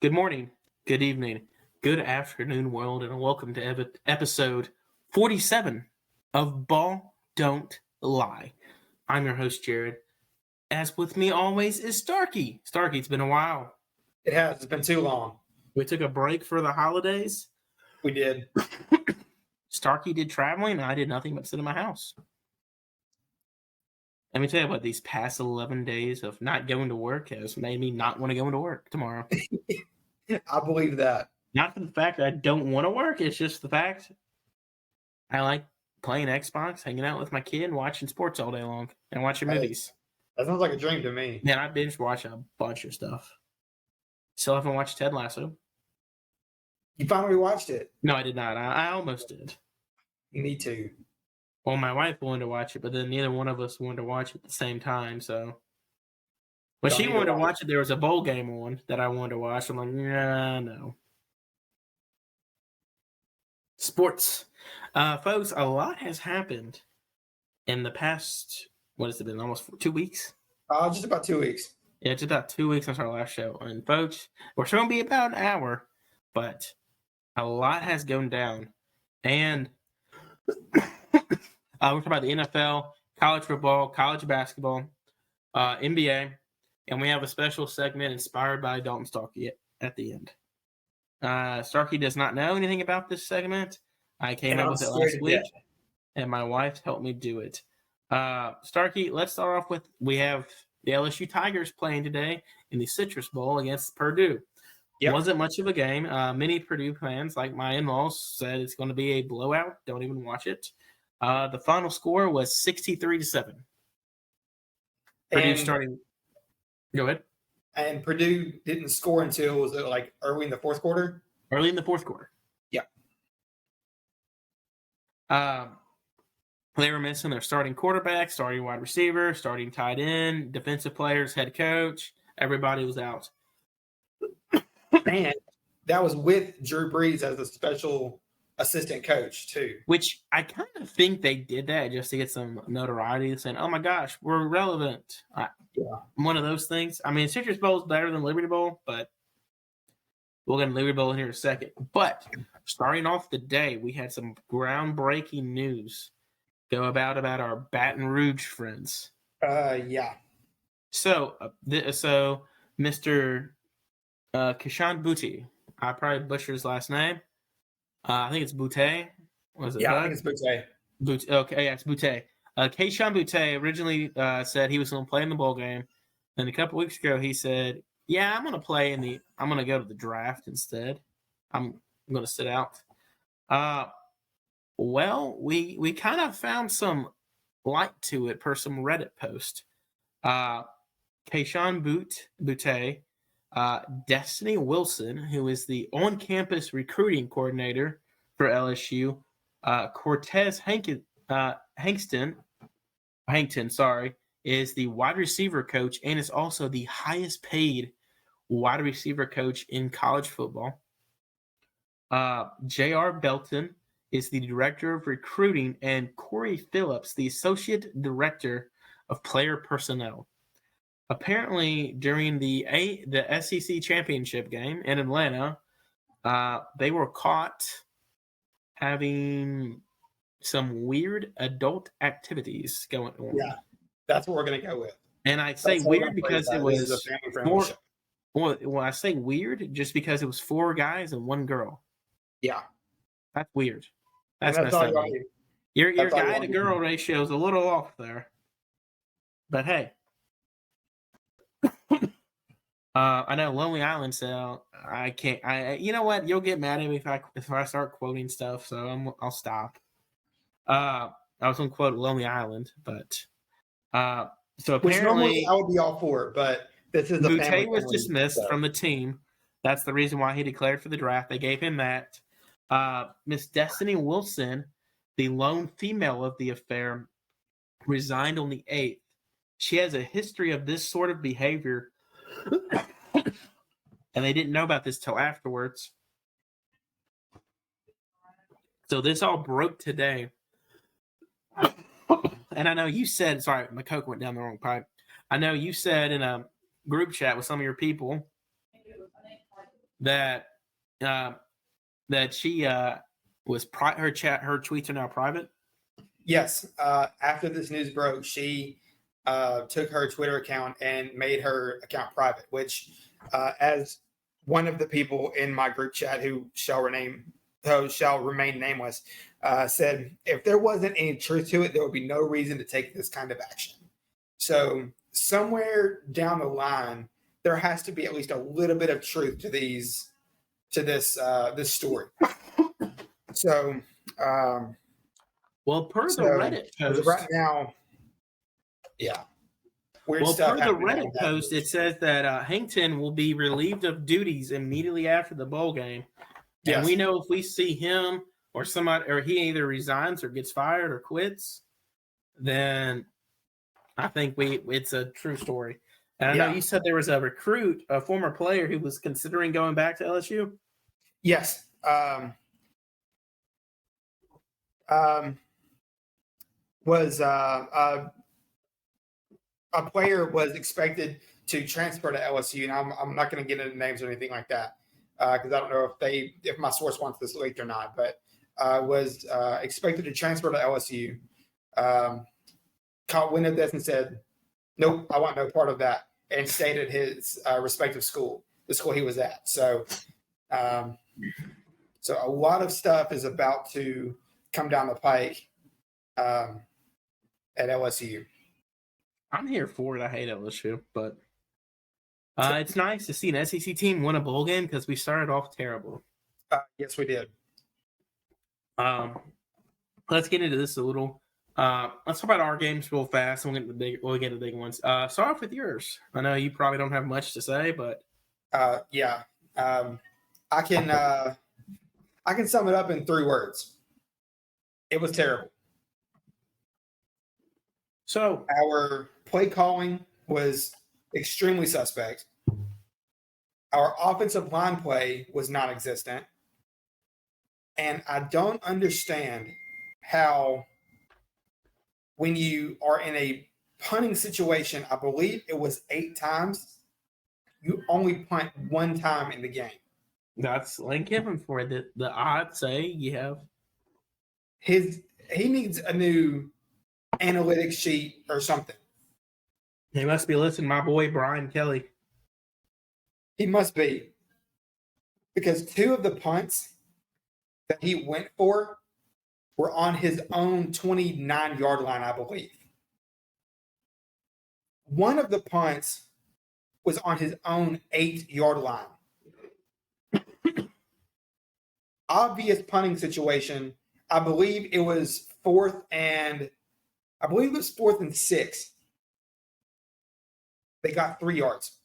Good morning, good evening, good afternoon, world, and welcome to episode 47 of Ball Don't Lie. I'm your host, Jared. As with me always is Starkey. Starkey, it's been a while. It has. It's been too long. We took a break for the holidays. We did. Starkey did traveling, and I did nothing but sit in my house. Let me tell you what, these past 11 days of not going to work has made me not want to go into work tomorrow. I believe that. Not for the fact that I don't want to work, it's just the fact I like playing Xbox, hanging out with my kid, and watching sports all day long, and watching movies. That sounds like a dream to me. Man, I binge watch a bunch of stuff. Still haven't watched Ted Lasso. You finally watched it. No, I did not. I almost did. You need to. Well, my wife wanted to watch it, but then neither one of us wanted to watch it at the same time, so... When she wanted to watch it, there was a bowl game on that I wanted to watch. I'm like, nah, no. Sports. Folks, a lot has happened in the past, what has it been, almost 2 weeks? Just about 2 weeks. Yeah, it's about 2 weeks since our last show. And folks, we're still going to be about an hour, but a lot has gone down. And we're talking about the NFL, college football, college basketball, NBA, and we have a special segment inspired by Dalton Starkey at the end. Starkey does not know anything about this segment. I came up with it last week, and my wife helped me do it. Starkey, let's start off with, we have the LSU Tigers playing today in the Citrus Bowl against Purdue. Yep. Wasn't much of a game. Many Purdue fans, like my in-laws, said it's going to be a blowout. Don't even watch it. The final score was 63-7. Purdue starting. Go ahead. And Purdue didn't score until, was it like early in the fourth quarter? Early in the fourth quarter. Yeah. They were missing their starting quarterback, starting wide receiver, starting tight end, defensive players, head coach. Everybody was out. Man, that was with Drew Brees as a special assistant coach, too. Which I kind of think they did that just to get some notoriety, saying, oh my gosh, we're relevant. One of those things. I mean, Citrus Bowl is better than Liberty Bowl, but we'll get Liberty Bowl in here in a second. But starting off the day, we had some groundbreaking news go about our Baton Rouge friends. Yeah. So Mr. Keyshawn Boutte, I probably butchered his last name. I think it's Boutte. Was it? Yeah, I think it's Boutte. Okay, yeah, it's Boutte. Keyshawn Boutte originally said he was going to play in the bowl game. Then a couple weeks ago, he said, yeah, I'm going to go to the draft instead. I'm going to sit out. Well, we kind of found some light to it per some Reddit post. Keyshawn Boutte, Destiny Wilson, who is the on-campus recruiting coordinator for LSU, Cortez Hankton, is the wide receiver coach and is also the highest paid wide receiver coach in college football. J.R. Belton is the director of recruiting, and Corey Phillips, the associate director of player personnel. Apparently, during the SEC championship game in Atlanta, they were caught having some weird adult activities going on. Yeah, that's what we're going to go with. And I say weird because it was I say weird just because it was 4 guys and 1 girl. Yeah. That's weird. That's messed up. Your guy to girl ratio is a little off there. But hey. I know Lonely Island said I can't. You know what? You'll get mad at me if I start quoting stuff, so I'll stop. I was going to quote Lonely Island, but so apparently, which normally I would be all for it, but this is Boutte was dismissed from the team. That's the reason why he declared for the draft. They gave him that. Miss Destiny Wilson, the lone female of the affair, resigned on the 8th. She has a history of this sort of behavior. And they didn't know about this till afterwards. So this all broke today. And I know you said, sorry, my Coke went down the wrong pipe. I know you said in a group chat with some of your people that that she was her tweets are now private? Yes. After this news broke, she took her Twitter account and made her account private, which, as one of the people in my group chat who shall remain nameless, said, if there wasn't any truth to it, there would be no reason to take this kind of action. So somewhere down the line, there has to be at least a little bit of truth to this story. So, well, per the Reddit post, right now, yeah. Weird stuff. Per the Reddit post, it says that Hankton will be relieved of duties immediately after the bowl game. And we know if we see him or somebody, or he either resigns or gets fired or quits, then I think it's a true story. And I know you said there was a recruit, a former player who was considering going back to LSU. Yes. A player was expected to transfer to LSU, and I'm not going to get into names or anything like that because I don't know if my source wants this leaked or not. But was expected to transfer to LSU. Caught wind of this and said, "Nope, I want no part of that," and stayed at his respective school, the school he was at. So a lot of stuff is about to come down the pike at LSU. I'm here for it. I hate LSU, but it's nice to see an SEC team win a bowl game because we started off terrible. Yes, we did. Let's get into this a little. Let's talk about our games real fast. We'll get to the big ones. Start off with yours. I know you probably don't have much to say, but I can sum it up in 3 words. It was terrible. So our play calling was extremely suspect. Our offensive line play was non-existent. And I don't understand how, when you are in a punting situation, I believe it was 8 times, you only punt 1 time in the game. That's Lane Kiffin for it. The odds say you have. He needs a new analytics sheet or something. He must be listening to my boy Brian Kelly. He must be. Because 2 of the punts that he went for were on his own 29-yard line, I believe. 1 of the punts was on his own 8-yard line. Obvious punting situation. I believe it was 4th and 6. They got 3 yards.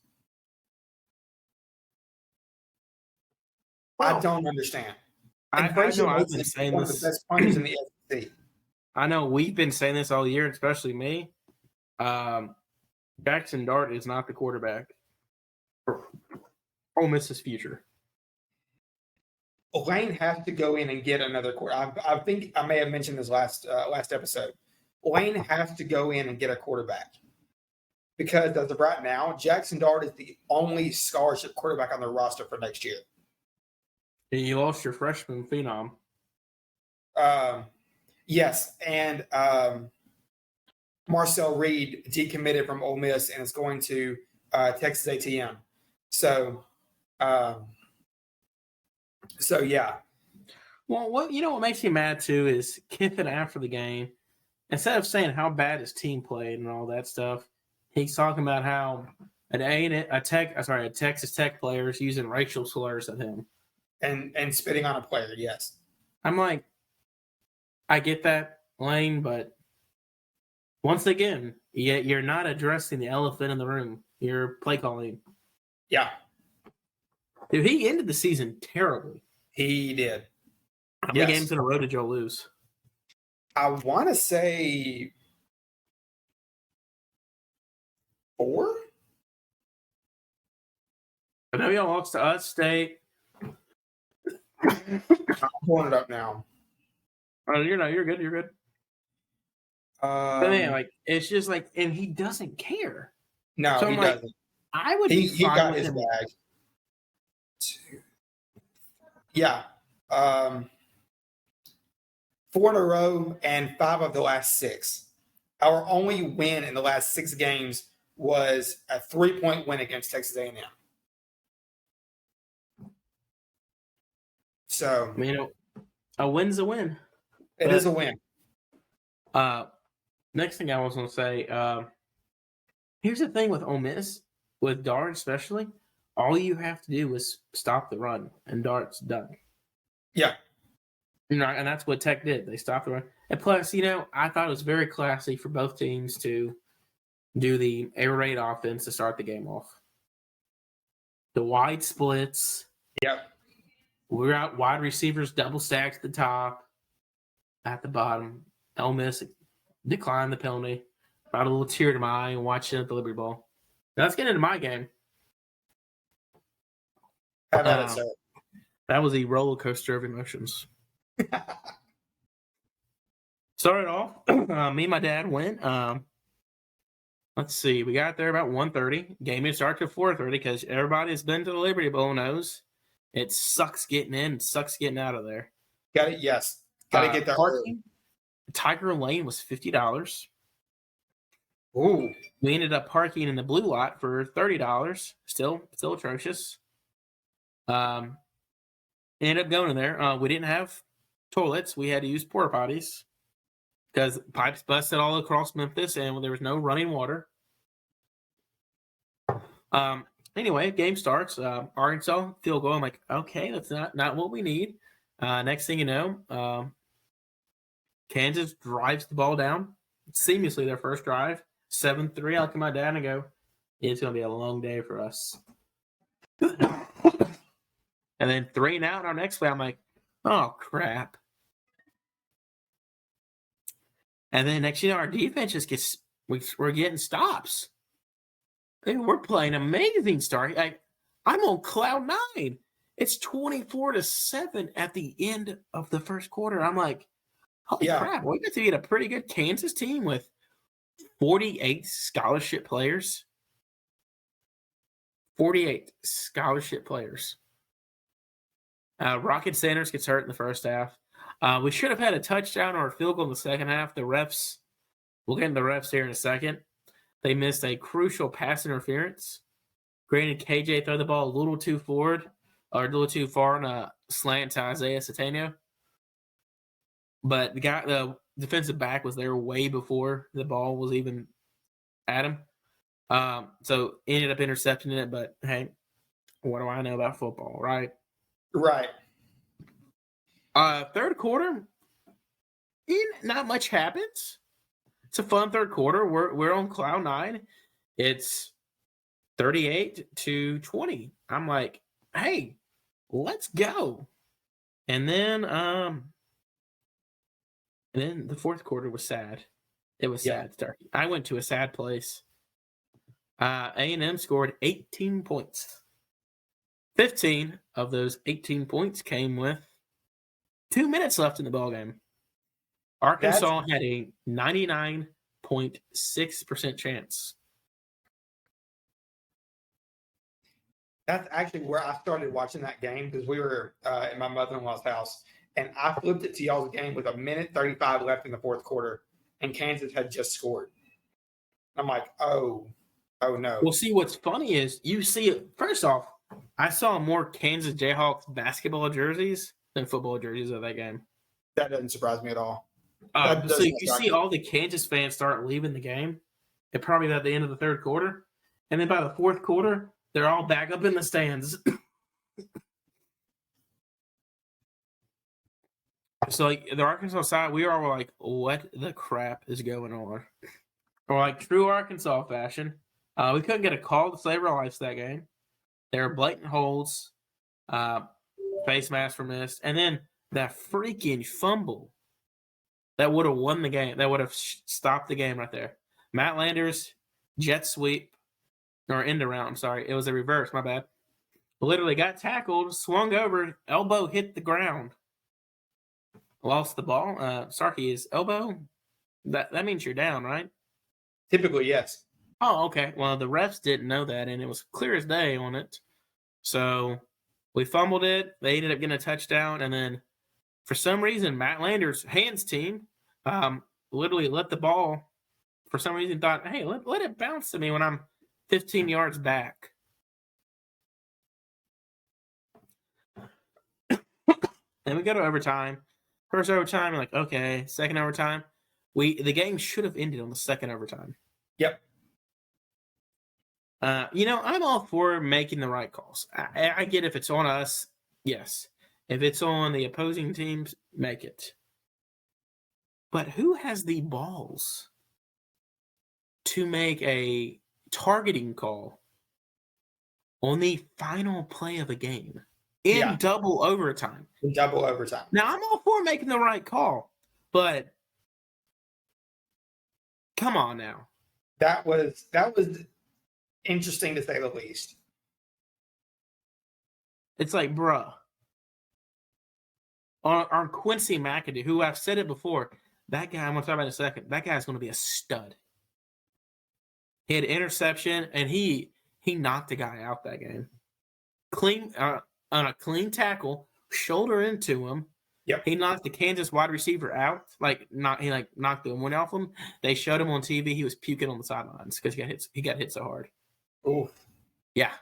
Well, I don't understand. I know I've been saying one of the best punters in the SEC. I know we've been saying this all year, especially me. Jackson Dart is not the quarterback for Ole Miss's future. Lane has to go in and get another quarterback. I think I may have mentioned this last episode. Lane has to go in and get a quarterback because as of right now, Jackson Dart is the only scholarship quarterback on the roster for next year. And you lost your freshman phenom. Yes, and Marcel Reed decommitted from Ole Miss and is going to Texas A&M. So yeah. Well, what makes me mad too is Kiffin after the game, instead of saying how bad his team played and all that stuff, he's talking about how a Texas Tech player is using racial slurs at him and spitting on a player. Yes, I'm like, I get that, Lane, but once again, you're not addressing the elephant in the room. You're play calling. Yeah. Dude, he ended the season terribly. He did. How many games in a row did y'all lose? I want to say 4. I know y'all lost to us State. I'm pulling it up now. Oh, you're good. You're good. But man, it's just and he doesn't care. No, so he doesn't. I would be fine got with his him. bag. Yeah. 4 in a row and 5 of the last 6. Our only win in the last 6 games was a 3-point win against Texas A&M. So, a win's a win. It is a win. Next thing I was going to say, here's the thing with Ole Miss, with Dart especially, all you have to do is stop the run, and Dart's done. Yeah. And that's what Tech did. They stopped the run. And plus, I thought it was very classy for both teams to do the air raid offense to start the game off. The wide splits. Yep. We're out wide receivers double stacked at the top, at the bottom. Ole Miss declined the penalty. Brought a little tear to my eye and watching at the Liberty Bowl. Now let's get into my game. How about it, sir? That was a roller coaster of emotions. Started off, me and my dad went. Let's see, we got there about 1:30. Game didn't start till 4:30 because everybody that's been to the Liberty Bowl knows it sucks getting in, it sucks getting out of there. Got it. Yes, got to get there. Parking, Tiger Lane was $50. Ooh. We ended up parking in the blue lot for $30. Still atrocious. Ended up going in there. We didn't have toilets. We had to use porta potties because pipes busted all across Memphis and there was no running water. Anyway, game starts. Arkansas field goal. I'm like, okay, that's not what we need. Next thing you know, Kansas drives the ball down seamlessly. Their first drive, 7-3. I look at my dad and go, it's going to be a long day for us. And then 3 and out. Our next play, I'm like, oh crap. And then next, our defense just we're getting stops. We're playing amazing start. I'm on cloud 9. It's 24-7 at the end of the first quarter. I'm like, holy crap, we got to get a pretty good Kansas team with 48 scholarship players. 48 scholarship players. Rocket Sanders gets hurt in the first half. We should have had a touchdown or a field goal in the second half. The refs, we'll get into the refs here in a second. They missed a crucial pass interference. Granted, KJ threw the ball a little too forward or a little too far on a slant to Isaiah Satano. But the defensive back was there way before the ball was even at him. So ended up intercepting it. But hey, what do I know about football, right? Right. Third quarter, not much happens. It's a fun third quarter. We're on cloud 9. It's 38-20. I'm like, hey, let's go. And then the fourth quarter was sad. It was sad. I went to a sad place. A&M scored 18 points. 15 of those 18 points came with 2 minutes left in the ballgame. Arkansas had a 99.6% chance. That's actually where I started watching that game because we were in my mother-in-law's house, and I flipped it to y'all's game with 1:35 left in the fourth quarter, and Kansas had just scored. I'm like, oh no. Well, see, what's funny is you see it. First off, I saw more Kansas Jayhawks basketball jerseys than football jerseys of that game. That doesn't surprise me at all. So you see all the Kansas fans start leaving the game, and probably at the end of the third quarter, and then by the fourth quarter, they're all back up in the stands. So the Arkansas side, we are like, what the crap is going on? Or like true Arkansas fashion, we couldn't get a call to save our lives that game. There were blatant holds, face masks were missed, and then that freaking fumble that would have won the game. That would have stopped the game right there. Matt Landers, jet sweep, or end around. I'm sorry. It was a reverse. My bad. Literally got tackled, swung over, elbow hit the ground. Lost the ball. Starkey, is elbow? That means you're down, right? Typically, yes. Oh, okay. Well, the refs didn't know that, and it was clear as day on it. So We fumbled it. They ended up getting a touchdown, and then for some reason, Matt Lander's hands team literally let the ball. For some reason, thought, hey, let it bounce to me when I'm 15 yards back. Then we go to overtime. First overtime, like, okay. Second overtime, the game should have ended on the second overtime. Yep. I'm all for making the right calls. I get if it's on us, yes. If it's on the opposing teams, make it. But who has the balls to make a targeting call on the final play of the game in double overtime? In double overtime. Now, I'm all for making the right call, but come on now. That was interesting to say the least. It's like, bruh. On Quincy McAdoo, who I've said it before, that guy, I'm going to talk about in a second, that guy's going to be a stud. He had an interception, and he knocked the guy out that game. Clean on a clean tackle, shoulder into him. Yep. He knocked the Kansas wide receiver out. He knocked the one off him. They showed him on TV. He was puking on the sidelines because he got hit so hard. Ooh. Yeah.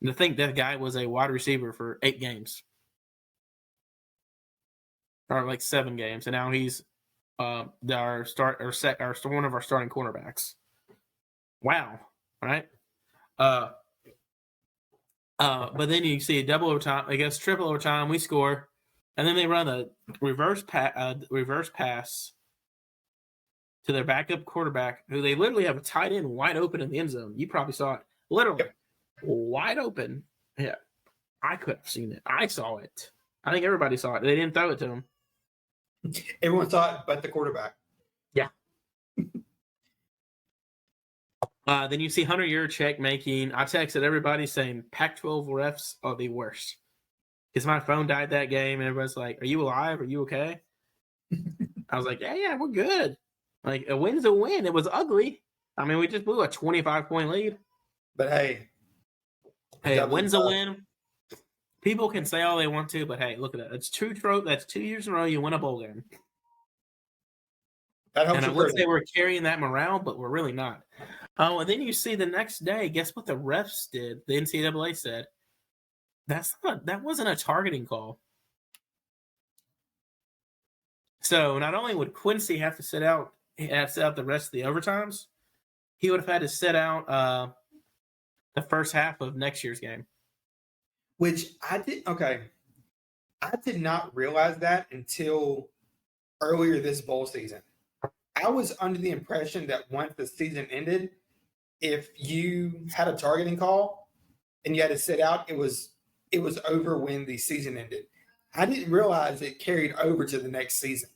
And to think that guy was a wide receiver for 8 games. Or like 7 games. And now he's one of our starting cornerbacks. Wow. Right? But then you see a double overtime, I guess triple overtime, we score, and then they run a reverse pass to their backup quarterback, who they literally have a tight end wide open in the end zone. You probably saw it. Literally wide open. Yeah. I could have seen it. I saw it. I think everybody saw it. They didn't throw it to him. Everyone saw it but the quarterback. Yeah. Then you see Hunter Yurchek making. I texted everybody saying Pac-12 refs are the worst because my phone died that game, and everybody's like, "Are you alive? Are you okay?" I was like, "Yeah, we're good. Like a win's a win. It was ugly. I mean, we just blew a 25-point lead, but hey, a win's a win. People can say all they want to, but hey, look at that. That's 2 years in a row you win a bowl game. That helps. And I would say we're carrying that morale, but we're really not. Oh, and then you see the next day, guess what the refs did? The NCAA said that wasn't a targeting call. So not only would Quincy have to sit out the rest of the overtimes, he would have had to sit out the first half of next year's game. Which I did not realize that until earlier this bowl season. I was under the impression that once the season ended, if you had a targeting call and you had to sit out, it was over when the season ended. I didn't realize it carried over to the next season.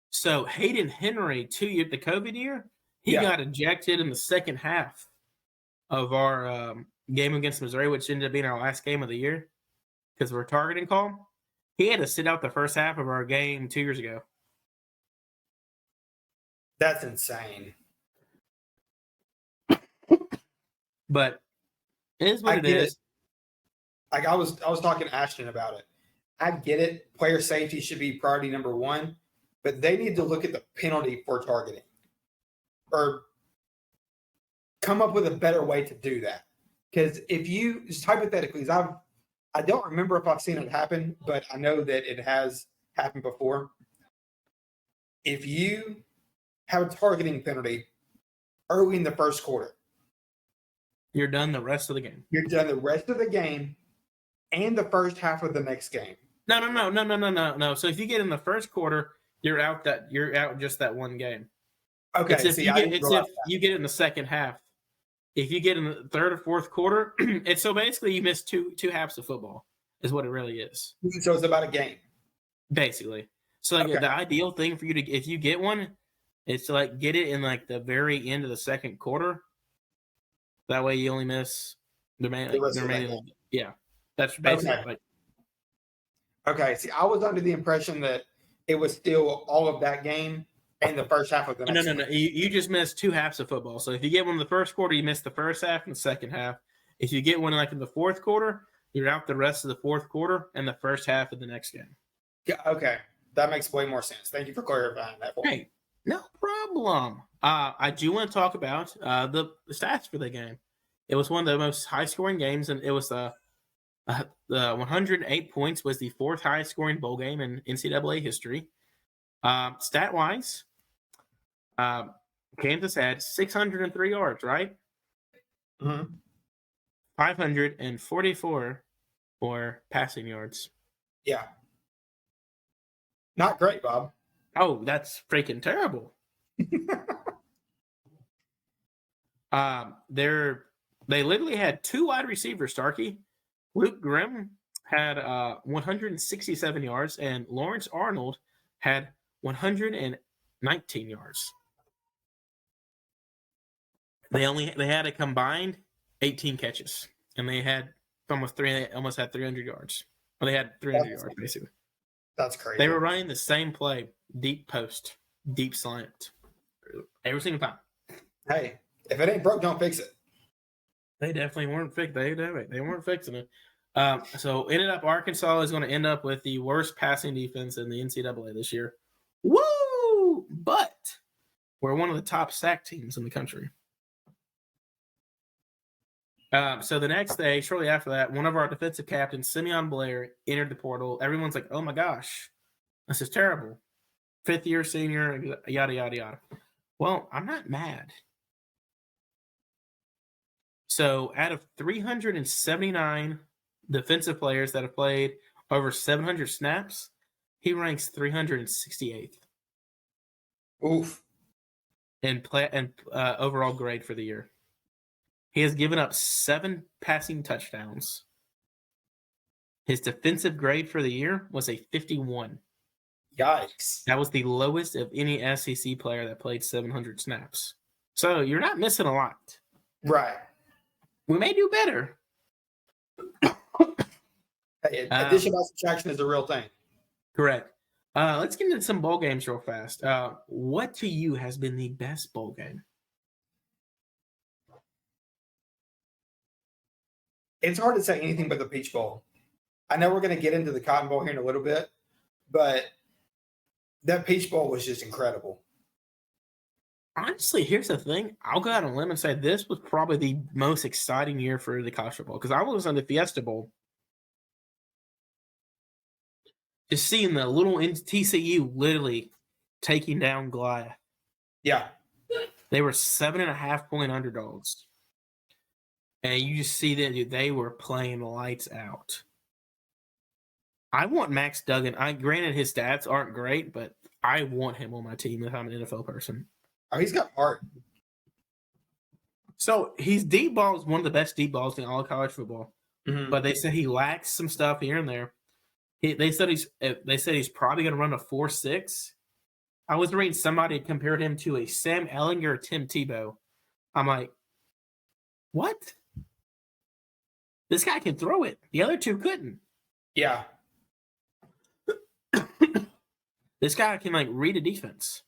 So Hayden Henry, the COVID year, he got ejected in the second half of our game against Missouri, which ended up being our last game of the year because of our targeting call. He had to sit out the first half of our game 2 years ago. That's insane. But it is what it is. Like I was talking to Ashton about it. I get it. Player safety should be priority number 1, but they need to look at the penalty for targeting or come up with a better way to do that. Because if you just hypothetically, I don't remember if I've seen it happen, but I know that it has happened before. If you have a targeting penalty early in the first quarter, you're done the rest of the game. You're done the rest of the game and the first half of the next game. No. So if you get in the first quarter, you're out just that one game. Okay. If you get in the second half. If you get in the third or fourth quarter, it's so basically you miss two halves of football is what it really is. So it's about a game. Basically. So the ideal thing for you if you get one, is to get it in the very end of the second quarter. That way you only miss the remaining. Yeah. That's basically Okay. See, I was under the impression that it was still all of that game and the first half of the next No. You just missed 2 halves of football. So if you get one in the first quarter, you miss the first half and the second half. If you get one in the fourth quarter, you're out the rest of the fourth quarter and the first half of the next game. Yeah, okay. That makes way more sense. Thank you for clarifying that for me. Hey, no problem. I do want to talk about the stats for the game. It was one of the most high-scoring games, and it was the 108 points was the fourth highest-scoring bowl game in NCAA history. Stat-wise, Kansas had 603 yards, right? Mm-hmm. 544 for passing yards. Yeah. Not great, Bob. Oh, that's freaking terrible. They literally had two wide receivers, Starkey. Luke Grimm had 167 yards, and Lawrence Arnold had 119 yards. They had a combined 18 catches, and they had almost had 300 yards. Well, they had 300 yards basically. That's crazy. They were running the same play: deep post, deep slant, every single time. Hey, if it ain't broke, don't fix it. They definitely weren't they weren't fixing it. So ended up Arkansas is going to end up with the worst passing defense in the NCAA this year. Woo! But we're one of the top sack teams in the country. So the next day, shortly after that, one of our defensive captains, Simeon Blair, entered the portal. Everyone's like, "Oh my gosh, this is terrible." 5th-year senior, yada yada yada. Well, I'm not mad. So out of 379 defensive players that have played over 700 snaps, he ranks 368th. Oof. In overall grade for the year. He has given up 7 passing touchdowns. His defensive grade for the year was a 51. Yikes. That was the lowest of any SEC player that played 700 snaps. So you're not missing a lot. Right. We may do better. Hey, addition by subtraction is a real thing. Correct. Let's get into some bowl games real fast. What to you has been the best bowl game? It's hard to say anything but the Peach Bowl. I know we're going to get into the Cotton Bowl here in a little bit, but that Peach Bowl was just incredible. Honestly, here's the thing. I'll go out on a limb and say this was probably the most exciting year for the College Football because I was on the Fiesta Bowl. Just seeing the little TCU literally taking down Goliath. Yeah. They were 7.5-point underdogs. And you just see that dude, they were playing lights out. I want Max Duggan. Granted, his stats aren't great, but I want him on my team if I'm an NFL person. Oh, he's got heart. So his deep ball is one of the best deep balls in all of college football. Mm-hmm. But they said he lacks some stuff here and there. They said he's probably going to run a 4.6. I was reading somebody compared him to a Sam Ehlinger or Tim Tebow. I'm like, what? This guy can throw it. The other two couldn't. Yeah. This guy can read a defense.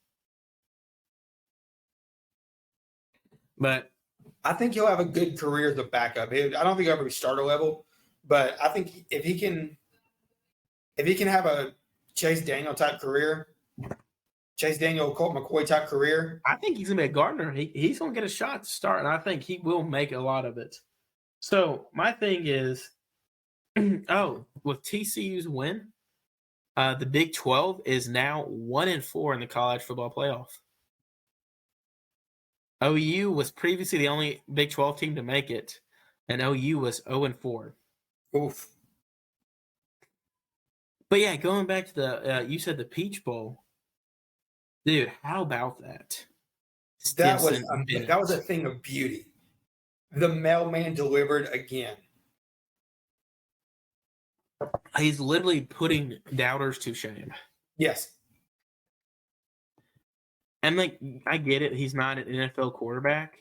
But I think he'll have a good career as a backup. I don't think he'll ever be starter level, but I think if he can have a Chase Daniel type career, Colt McCoy type career, I think he's gonna be a Gardner. He's gonna get a shot to start, and I think he will make a lot of it. So my thing is, with TCU's win, the Big 12 is now 1-4 in the college football playoff. OU was previously the only Big 12 team to make it, and OU was 0-4. Oof. But yeah, going back to the you said the Peach Bowl, dude. How about that? That was a thing of beauty. The mailman delivered again. He's literally putting doubters to shame. Yes. And I get it. He's not an NFL quarterback.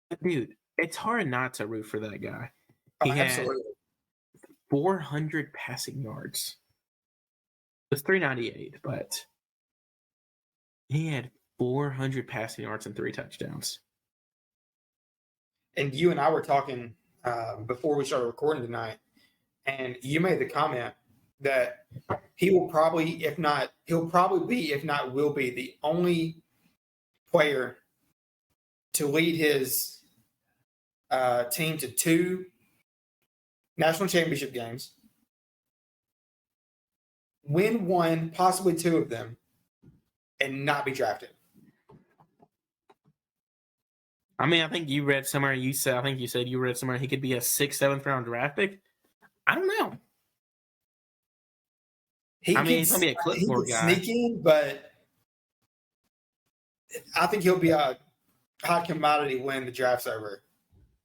But dude, it's hard not to root for that guy. He Absolutely. had 400 passing yards. It was 398, but he had 400 passing yards and 3 touchdowns. And you and I were talking before we started recording tonight, and you made the comment that he will probably, if not, he'll probably be, if not, will be the only player to lead his team to 2 national championship games, win 1, possibly 2 of them, and not be drafted. I mean, I think you read somewhere. You said you read somewhere he could be a 6th, 7th round draft pick. I don't know. He's gonna be a clipboard guy. Sneak in, but I think he'll be a hot commodity when the draft's over.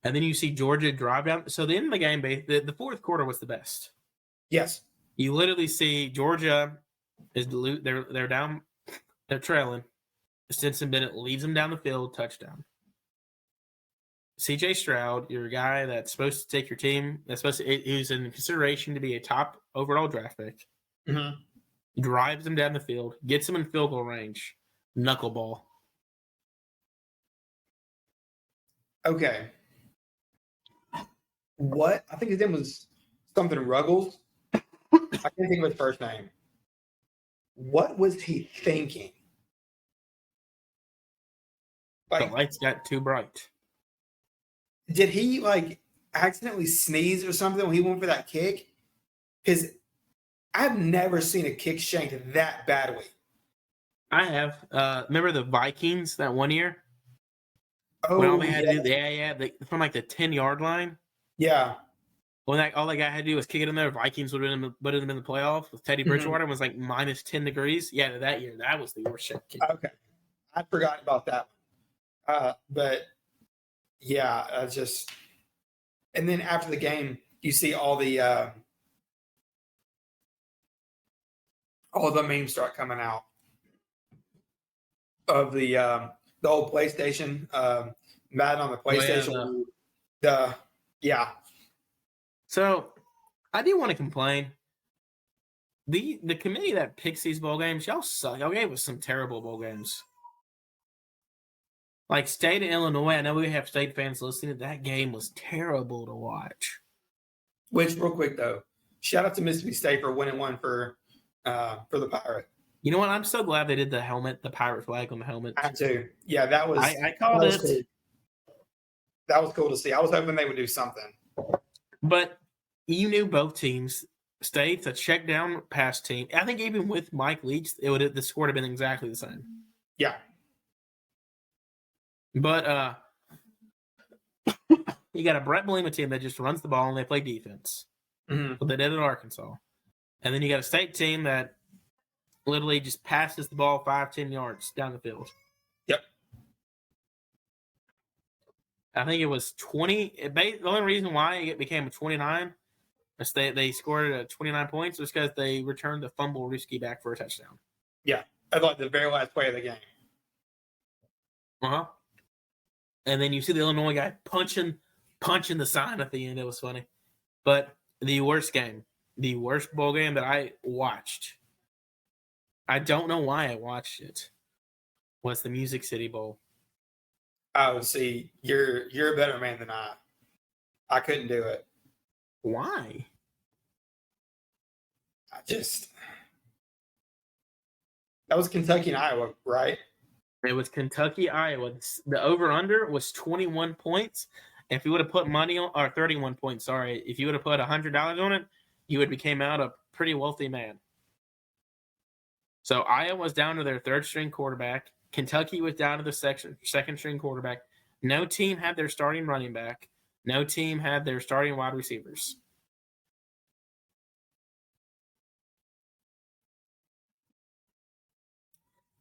And then you see Georgia drive down. So the end of the game, the fourth quarter was the best. Yes. You literally see Georgia is they're down, they're trailing. Stetson Bennett leads them down the field, touchdown. C.J. Stroud, you're a guy that's supposed to take your team, who's in consideration to be a top overall draft pick. Mm-hmm. Drives them down the field, gets them in field goal range, knuckleball. Okay. What? I think his name was something Ruggles. I can't think of his first name. What was he thinking? The lights got too bright. Did he accidentally sneeze or something when he went for that kick? Because I've never seen a kick shanked that badly. I have. Remember the Vikings that one year? Oh, when all they had to do, from the 10-yard line. Yeah. When all that guy had to do was kick it in there, Vikings would have put them in the playoffs with Teddy Bridgewater. It was minus 10 degrees. Yeah, that year that was the worst shit kick. Okay, I forgot about that one. But yeah, and then after the game, you see all the memes start coming out of the old PlayStation, Madden on the PlayStation. Yeah. So, I do want to complain. The committee that picks these bowl games, y'all suck. Y'all gave us some terrible bowl games. Like State and Illinois, I know we have State fans listening. That game was terrible to watch. Which, real quick though, shout out to Mississippi State for winning one for the Pirate. You know what? I'm so glad they did the helmet, the pirate flag on the helmet. I too. Yeah, that was. I called it. Cool. That was cool to see. I was hoping they would do something. But you knew both teams. State's a check down pass team. I think even with Mike Leach, the score would have been exactly the same. Yeah. But you got a Brett Bielema team that just runs the ball and they play defense. Mm-hmm. What they did at Arkansas. And then you got a State team that literally just passes the ball 5-10 yards down the field. Yep. I think it was 20. The only reason why it became a 29 is they scored 29 points was because they returned the fumble Ruski back for a touchdown. Yeah. I thought the very last play of the game. Uh-huh. And then you see the Illinois guy punching the sign at the end. It was funny. But the worst bowl game that I watched, I don't know why I watched it, was the Music City Bowl. Oh, see, you're a better man than I. I couldn't do it. Why? That was Kentucky and Iowa, right? It was Kentucky, Iowa. The over-under was 21 points. If you would have put money on, or 31 points, sorry. If you would have put $100 on it, you would have became out a pretty wealthy man. So Iowa was down to their third-string quarterback. Kentucky was down to the second-string quarterback. No team had their starting running back. No team had their starting wide receivers.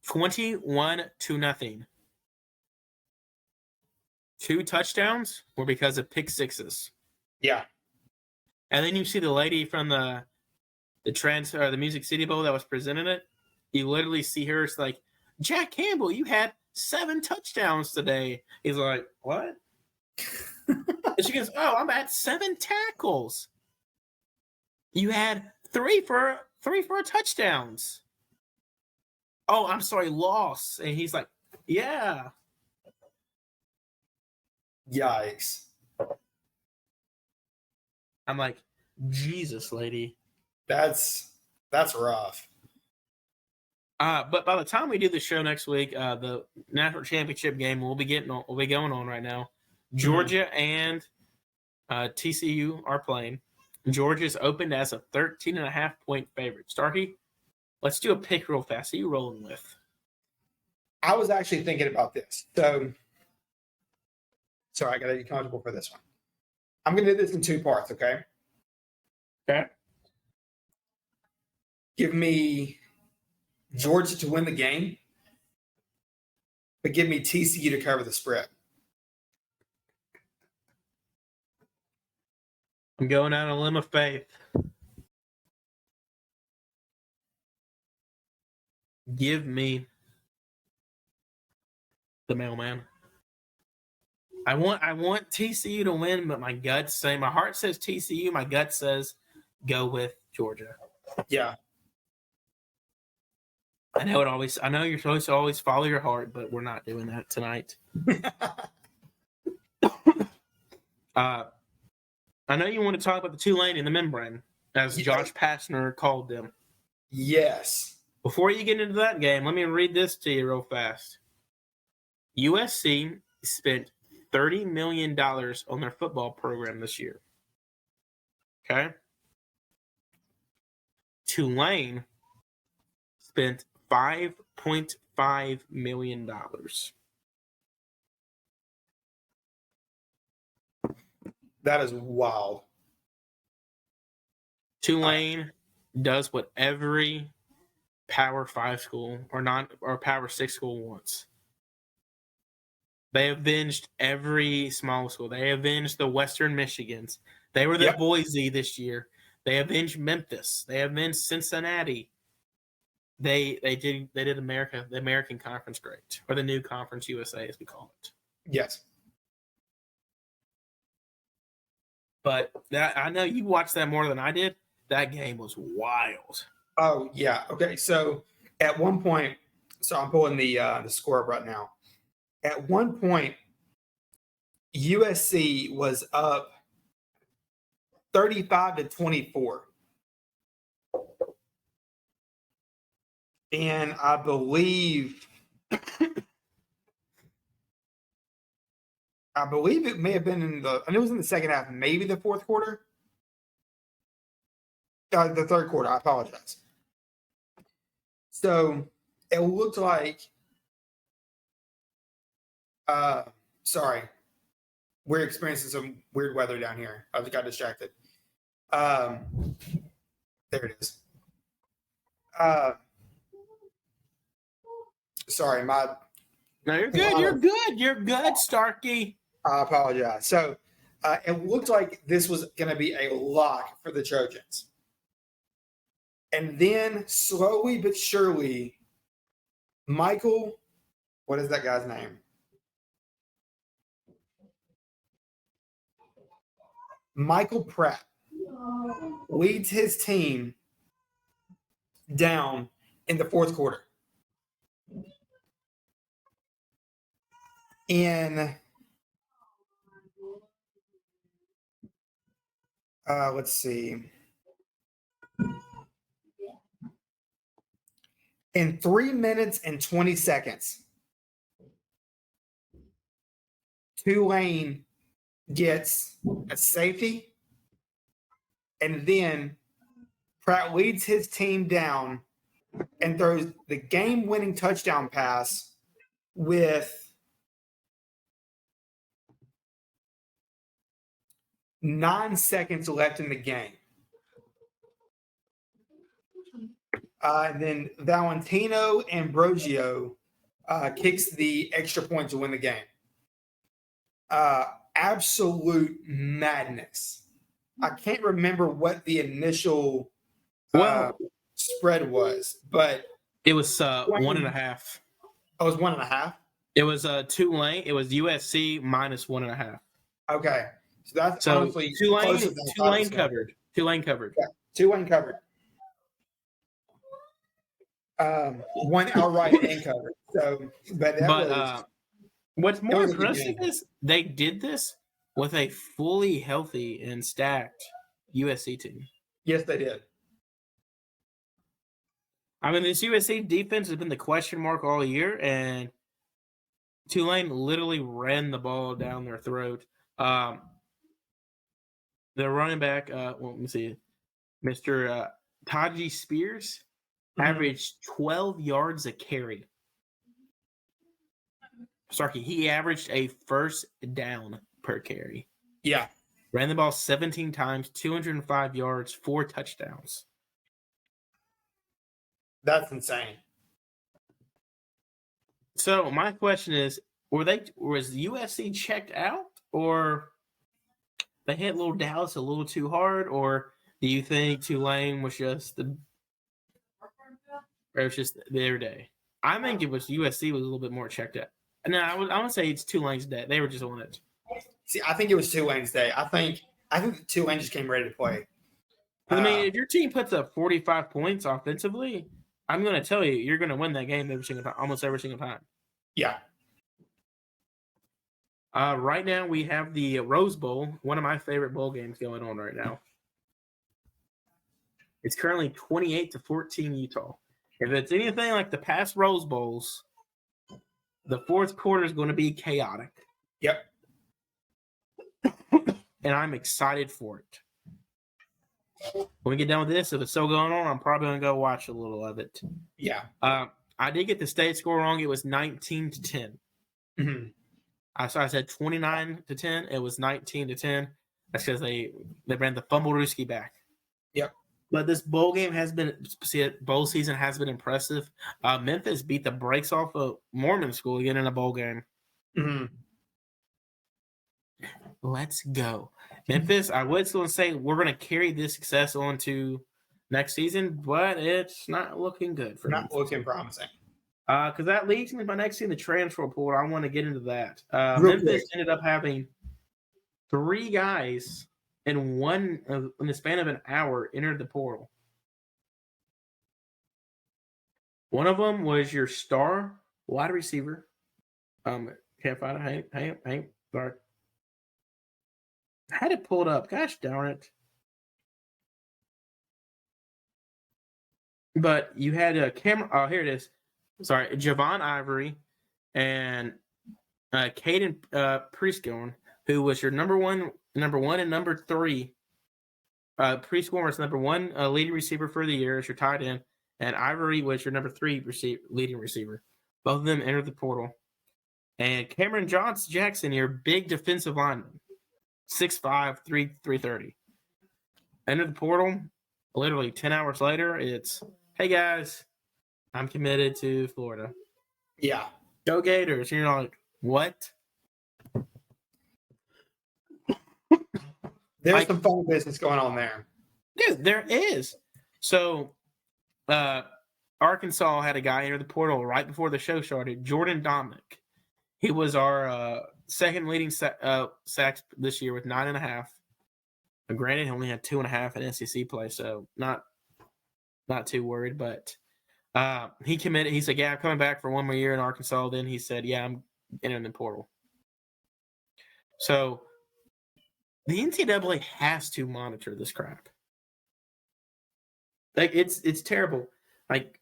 $21-0. 2 touchdowns were because of pick sixes. Yeah. And then you see the lady from the Music City Bowl that was presenting it. You literally see her. It's like, Jack Campbell, you had 7 touchdowns today. He's like, what? And she goes, oh, I'm at 7 tackles. You had 3 for touchdowns. Oh, I'm sorry, loss. And he's like, yeah. Yikes. I'm like, Jesus, lady. That's rough. But by the time we do the show next week, the national championship game will be going on right now. Georgia and TCU are playing. Georgia's opened as a 13.5-point favorite. Starkey, let's do a pick real fast. Who are you rolling with? I was actually thinking about this. So, sorry, I got to get comfortable for this one. I'm going to do this in 2 parts, okay? Okay. Give me Georgia to win the game, but give me TCU to cover the spread. I'm going out on a limb of faith. Give me the mailman. I want TCU to win, but my heart says TCU. My gut says go with Georgia. Yeah. I know you're supposed to always follow your heart, but we're not doing that tonight. I know you want to talk about the Tulane and the membrane, as Josh Pastner called them. Yes. Before you get into that game, let me read this to you real fast. USC spent $30 million on their football program this year. Okay? Tulane spent $5.5 million. That is wild. Tulane does what every Power 5 school or Power 6 school wants. They avenged every small school. They avenged the Western Michigans. They were the Boise this year. They avenged Memphis. They avenged Cincinnati. They did the American Conference great, or the new Conference USA as we call it. Yes. But I know you watched that more than I did. That game was wild. Oh yeah. Okay. So at one point, I'm pulling the score up right now. At one point, USC was up 35-24. And I believe it may have been it was in the second half, maybe the fourth quarter. The third quarter, I apologize. So it looked like sorry. We're experiencing some weird weather down here. I just got distracted. There it is. Sorry, No, you're good. You're good. You're good, Starkey. I apologize. So it looked like this was going to be a lock for the Trojans. And then slowly but surely, Michael, what is that guy's name? Michael Pratt leads his team down in the fourth quarter. Let's see. In 3 minutes and 20 seconds, Tulane gets a safety, and then Pratt leads his team down and throws the game-winning touchdown pass with 9 seconds left in the game. And then Valentino Ambrosio kicks the extra point to win the game. Absolute madness. I can't remember what the initial spread was, but it was 1.5. Oh, it was 1.5? It was Tulane. It was USC minus 1.5. Okay. So that's honestly Tulane covered. Tulane covered. Yeah, Tulane covered. One outright and covered. So, but what's more impressive is they did this with a fully healthy and stacked USC team. Yes, they did. I mean, this USC defense has been the question mark all year, and Tulane literally ran the ball down their throat. Their running back, let me see, Mr. Taji Spears, averaged 12 yards a carry. Starkey, he averaged a first down per carry. Yeah. Ran the ball 17 times, 205 yards, 4 touchdowns. That's insane. So my question is, was USC checked out, or they hit little Dallas a little too hard, or do you think Tulane was just their day? I think it was USC was a little bit more checked out. No, I would say it's Tulane's day. They were just on it. See, I think it was Tulane's day. I think Tulane just came ready to play. I mean, if your team puts up 45 points offensively, I'm going to tell you, you're going to win that game every single time, almost every single time. Yeah. Right now, we have the Rose Bowl, one of my favorite bowl games going on right now. It's currently 28-14 Utah. If it's anything like the past Rose Bowls, the fourth quarter is going to be chaotic. Yep. And I'm excited for it. When we get done with this, if it's still going on, I'm probably going to go watch a little of it. Yeah. I did get the state score wrong. It was 19-10. Mm-hmm. I said 29-10. It was 19-10. That's because they ran the Fumblerooski back. Yep. But this bowl season has been impressive. Memphis beat the brakes off of Mormon School again in a bowl game. Mm-hmm. Let's go. Memphis, I would still say we're going to carry this success on to next season, but it's not looking good for Not looking promising. Because that leads me to my next thing, the transfer portal. I want to get into that. Real Memphis quick. ended up having 3 guys in the span of an hour entered the portal. One of them was your star wide receiver. Can't find it. Hang. Sorry. I had it pulled up. Gosh darn it. But you had a camera. Oh, here it is. Sorry. Javon Ivory and Caden Prescorn, who was your number one and number 3. Prescorn was number 1 leading receiver for the year as your tight end, and Ivory was your number 3 leading receiver. Both of them entered the portal. And Cameron Jackson, your big defensive lineman, 6'5", 330. Entered the portal. Literally 10 hours later, it's, hey guys, I'm committed to Florida. Yeah. Go Gators. And you're like, what? There's some fun business going on there. Dude, there is. So, Arkansas had a guy enter the portal right before the show started, Jordan Dominic. He was our second leading sacks this year with 9.5. Granted, he only had 2.5 in SEC play, so not too worried. But he committed. He said, "Yeah, I'm coming back for one more year in Arkansas." Then he said, "Yeah, I'm entering the portal." So the NCAA has to monitor this crap. Like it's terrible. Like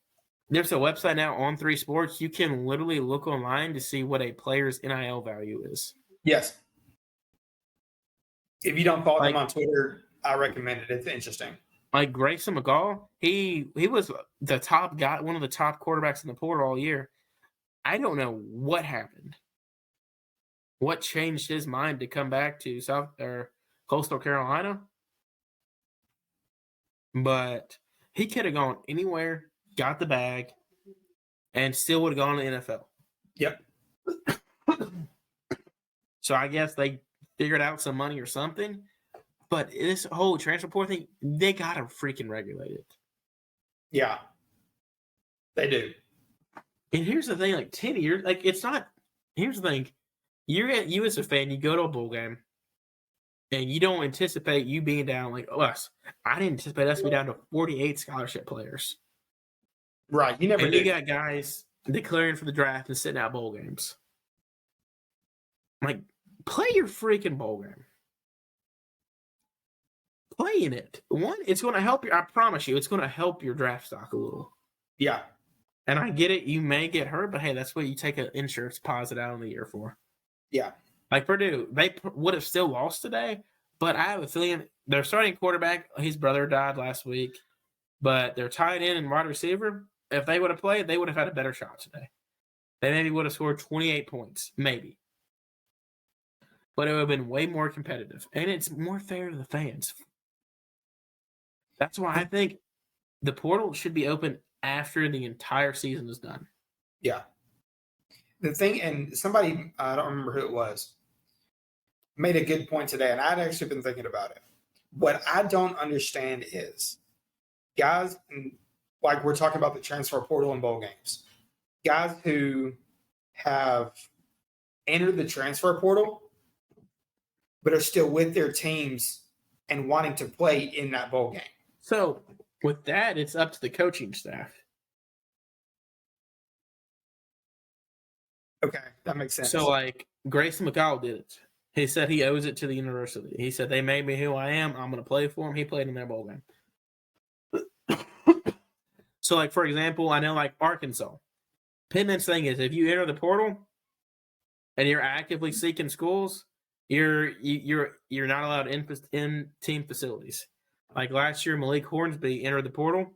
there's a website now on 3 Sports. You can literally look online to see what a player's NIL value is. Yes. If you don't follow them on Twitter, I recommend it. It's interesting. Like Grayson McCall, he was the top guy, one of the top quarterbacks in the portal all year. I don't know what happened. What changed his mind to come back to Coastal Carolina? But he could have gone anywhere, got the bag, and still would have gone to the NFL. Yep. So I guess they figured out some money or something. But this whole transfer portal thing, they got to freaking regulate it. Yeah. They do. And here's the thing, like 10 years, like it's not, here's the thing. You as a fan, you go to a bowl game, and you don't anticipate you being down like us. I didn't anticipate us to be down to 48 scholarship players. Right. You never and do. You got guys declaring for the draft and sitting out bowl games. Like, play your freaking bowl game. play in it. One, it's going to help you. I promise you, it's going to help your draft stock a little. Yeah. And I get it. You may get hurt, but hey, that's what you take an insurance deposit out in the year for. Yeah. Like Purdue, they would have still lost today, but I have a feeling their starting quarterback, his brother died last week, but their tight end and wide receiver, if they would have played, they would have had a better shot today. They maybe would have scored 28 points, maybe. But it would have been way more competitive. And it's more fair to the fans. That's why I think the portal should be open after the entire season is done. Yeah. The thing, and somebody, I don't remember who it was, made a good point today, and I'd actually been thinking about it. What I don't understand is, guys, like we're talking about the transfer portal and bowl games, guys who have entered the transfer portal but are still with their teams and wanting to play in that bowl game. So with that, it's up to the coaching staff. Okay, that makes sense. So like Grayson McCall did it. He said he owes it to the university. He said they made me who I am. I'm going to play for them. He played in their bowl game. So like for example, I know like Arkansas. Pittman's thing is if you enter the portal and you're actively seeking schools, you're not allowed in team facilities. Like last year, Malik Hornsby entered the portal.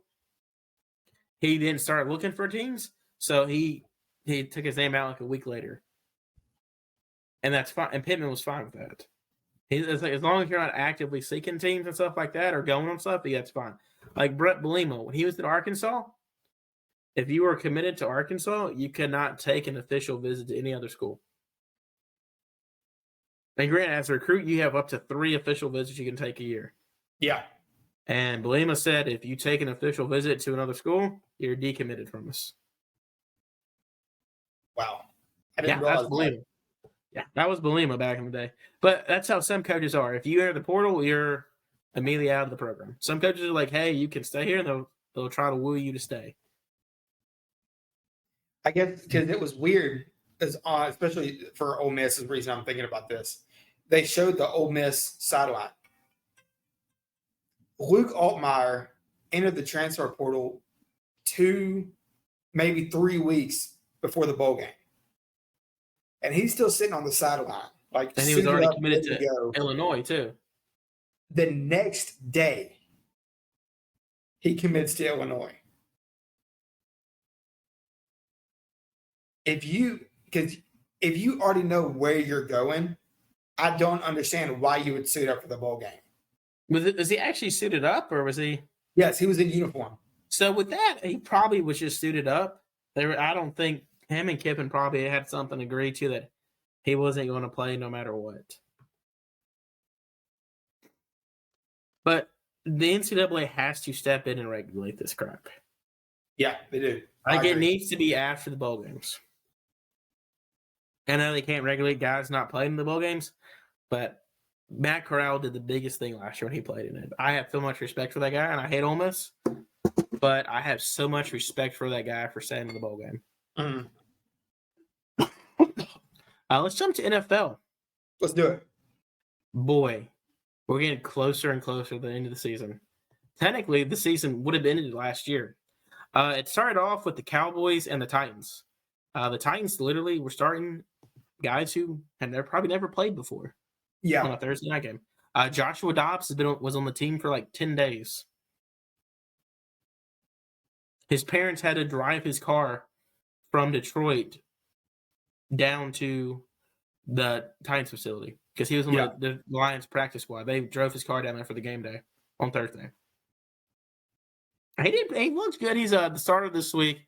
He didn't start looking for teams, so he took his name out like a week later, and that's fine. And Pittman was fine with that. It's like, as long as you're not actively seeking teams and stuff like that or going on stuff, that's fine. Like Brett Belimo, when he was at Arkansas, if you were committed to Arkansas, you could not take an official visit to any other school. And granted, as a recruit, you have up to 3 official visits you can take a year. Yeah. And Belima said if you take an official visit to another school, you're decommitted from us. Wow. That's Belima. Yeah, that was Belima back in the day. But that's how some coaches are. If you enter the portal, you're immediately out of the program. Some coaches are like, hey, you can stay here, and they'll try to woo you to stay. I guess because it was weird, especially for Ole Miss is the reason I'm thinking about this. They showed the Ole Miss sideline. Luke Altmaier entered the transfer portal 2, maybe 3 weeks before the bowl game. And he's still sitting on the sideline. And he was already committed to Illinois, too. The next day, he commits to Illinois. If you already know where you're going, I don't understand why you would suit up for the bowl game. Was he actually suited up, or was he? Yes, he was in uniform. So with that, he probably was just suited up. I don't think him and Kippen probably had something agreed to that he wasn't going to play no matter what. But the NCAA has to step in and regulate this crap. Yeah, they do. Like it needs to be after the bowl games. I know they can't regulate guys not playing in the bowl games, but Matt Corral did the biggest thing last year when he played in it. I have so much respect for that guy, and I hate Ole Miss, but I have so much respect for that guy for staying in the bowl game. Let's jump to NFL. Let's do it. Boy, we're getting closer and closer to the end of the season. Technically, the season would have ended last year. It started off with the Cowboys and the Titans. The Titans literally were starting guys who had probably never played before. Yeah, on a Thursday night game. Joshua Dobbs was on the team for like 10 days. His parents had to drive his car from Detroit down to the Titans facility because he was on the Lions practice squad. They drove his car down there for the game day on Thursday. He looks good. He's the starter this week.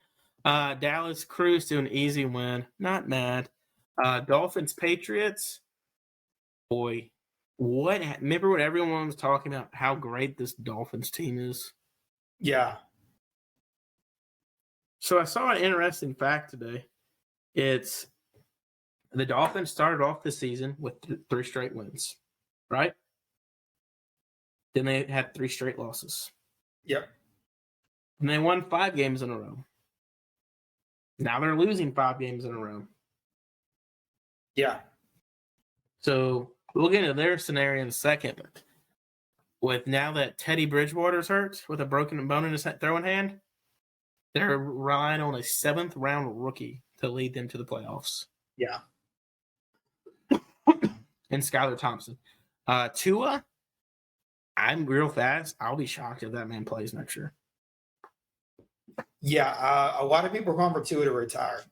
Dallas cruised to an easy win. Not mad. Dolphins Patriots. Boy, remember when everyone was talking about how great this Dolphins team is? Yeah. So I saw an interesting fact today. It's the Dolphins started off the season with 3 straight wins, right? Then they had 3 straight losses. Yep. And they won 5 games in a row. Now they're losing 5 games in a row. Yeah. So we'll get into their scenario in a second. But with now that Teddy Bridgewater's hurt with a broken bone in his throwing hand, they're relying on a 7th-round rookie to lead them to the playoffs. Yeah. And Skylar Thompson. Tua, I'm real fast. I'll be shocked if that man plays next year. Yeah, a lot of people are calling for Tua to retire.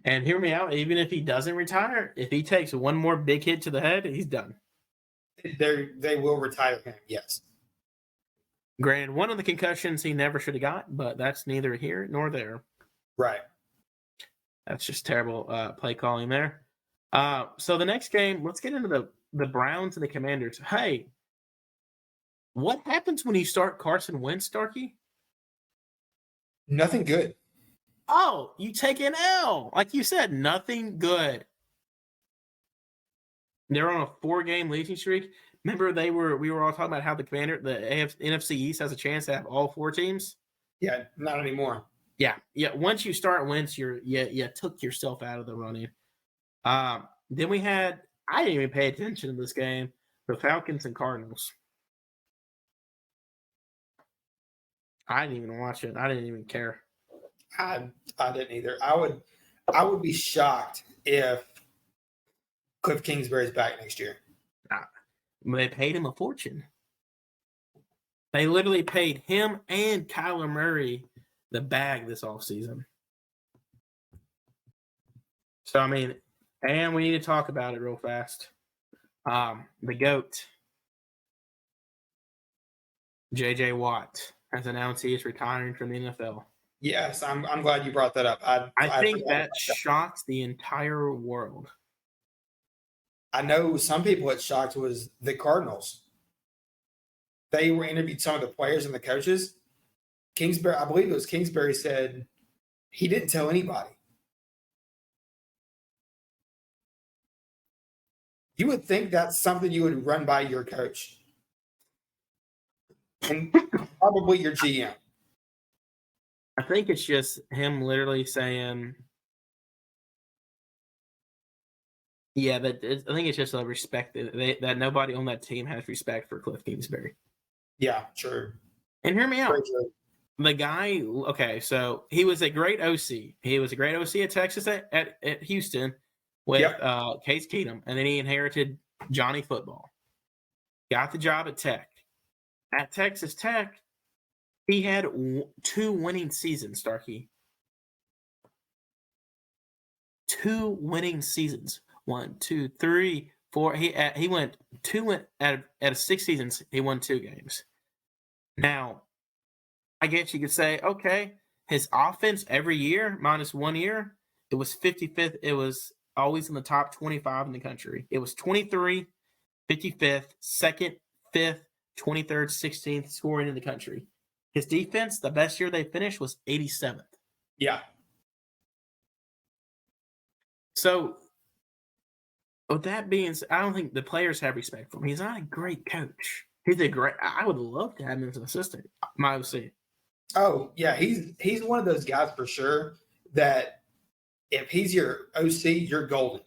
And hear me out, even if he doesn't retire, if he takes one more big hit to the head, he's done. They will retire him, yes. Granted, one of the concussions he never should have got, but that's neither here nor there. Right. That's just terrible play calling there. So the next game, let's get into the Browns and the Commanders. Hey, what happens when you start Carson Wentz, Starkey? Nothing good. Oh, you take an L. Like you said, nothing good. They're on a 4-game losing streak. Remember, we were all talking about how the NFC East has a chance to have all 4 teams. Yeah, not anymore. Yeah. Once you start Wentz, you took yourself out of the running. Then we had, I didn't even pay attention to this game, the Falcons and Cardinals. I didn't even watch it. I didn't even care. I didn't either. I would be shocked if Cliff Kingsbury's back next year. They paid him a fortune. They literally paid him and Kyler Murray the bag this offseason. So, I mean, and we need to talk about it real fast. The GOAT, J.J. Watt, has announced he is retiring from the NFL. Yes, I'm glad you brought that up. I think that shocked the entire world. I know some people it shocked was the Cardinals. They were interviewed some of the players and the coaches. Kingsbury, I believe it was Kingsbury, said he didn't tell anybody. You would think that's something you would run by your coach and probably your GM. I think it's just him literally saying, I think it's just a respect that nobody on that team has respect for Cliff Kingsbury. Yeah, true. And hear me out. The guy, okay, so he was a great OC. He was a great OC at Texas at Houston with Case Keenum, and then he inherited Johnny Football. Got the job at Tech. At Texas Tech, he had 2 winning seasons, Starkey. 2 winning seasons. 1, 2, 3, 4. He went 2 out of 6 seasons. He won 2 games. Now, I guess you could say, okay, his offense every year, minus 1 year, it was 55th. It was always in the top 25 in the country. It was 23, 55th, 2nd, 5th, 23rd, 16th scoring in the country. His defense, the best year they finished was 87th. Yeah. So, with that being said, I don't think the players have respect for him. He's not a great coach. I would love to have him as an assistant. My OC. Oh, yeah. He's one of those guys for sure that if he's your OC, you're golden.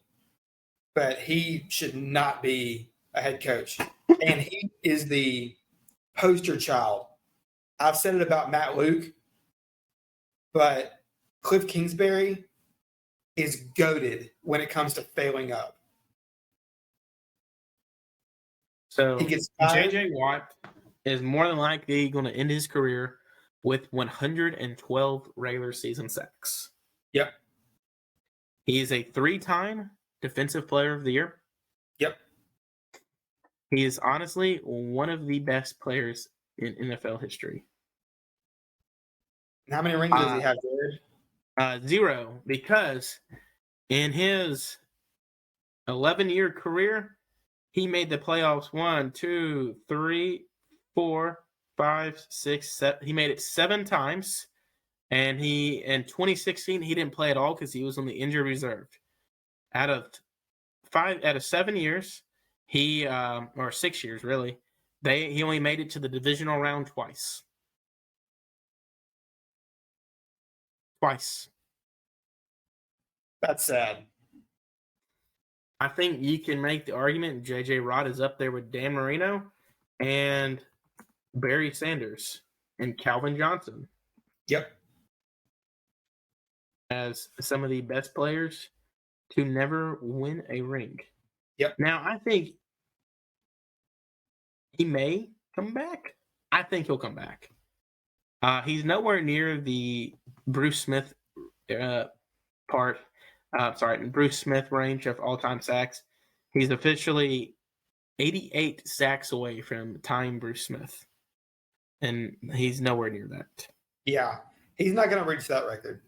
But he should not be a head coach. And he is the poster child. I've said it about Matt Luke, but Cliff Kingsbury is goated when it comes to failing up. So he gets tired. J.J. Watt is more than likely going to end his career with 112 regular season sacks. Yep. He is a 3-time Defensive Player of the Year. Yep. He is honestly one of the best players in NFL history. How many rings does he have, Jared? 0, because in his 11-year career, he made the playoffs 1, 2, 3, 4, 5, 6, 7. He made it 7 times. And in 2016, he didn't play at all because he was on the injured reserve. Out of 7 years, or 6 years really, he only made it to the divisional round twice. That's sad. I think you can make the argument J.J. Watt is up there with Dan Marino and Barry Sanders and Calvin Johnson Yep. as some of the best players to never win a ring. Yep. Now, I think he may come back. I think he'll come back. He's nowhere near the Bruce Smith Bruce Smith range of all-time sacks. He's officially 88 sacks away from tying Bruce Smith, and he's nowhere near that. Yeah. He's not going to reach that record.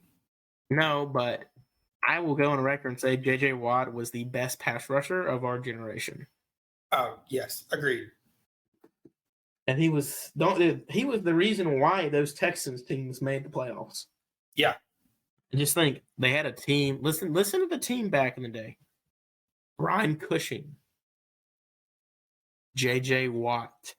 No, but I will go on record and say J.J. Watt was the best pass rusher of our generation. Oh, yes. Agreed. And he was the reason why those Texans teams made the playoffs. Yeah. And just think, they had a team. Listen to the team back in the day. Brian Cushing, J.J. Watt.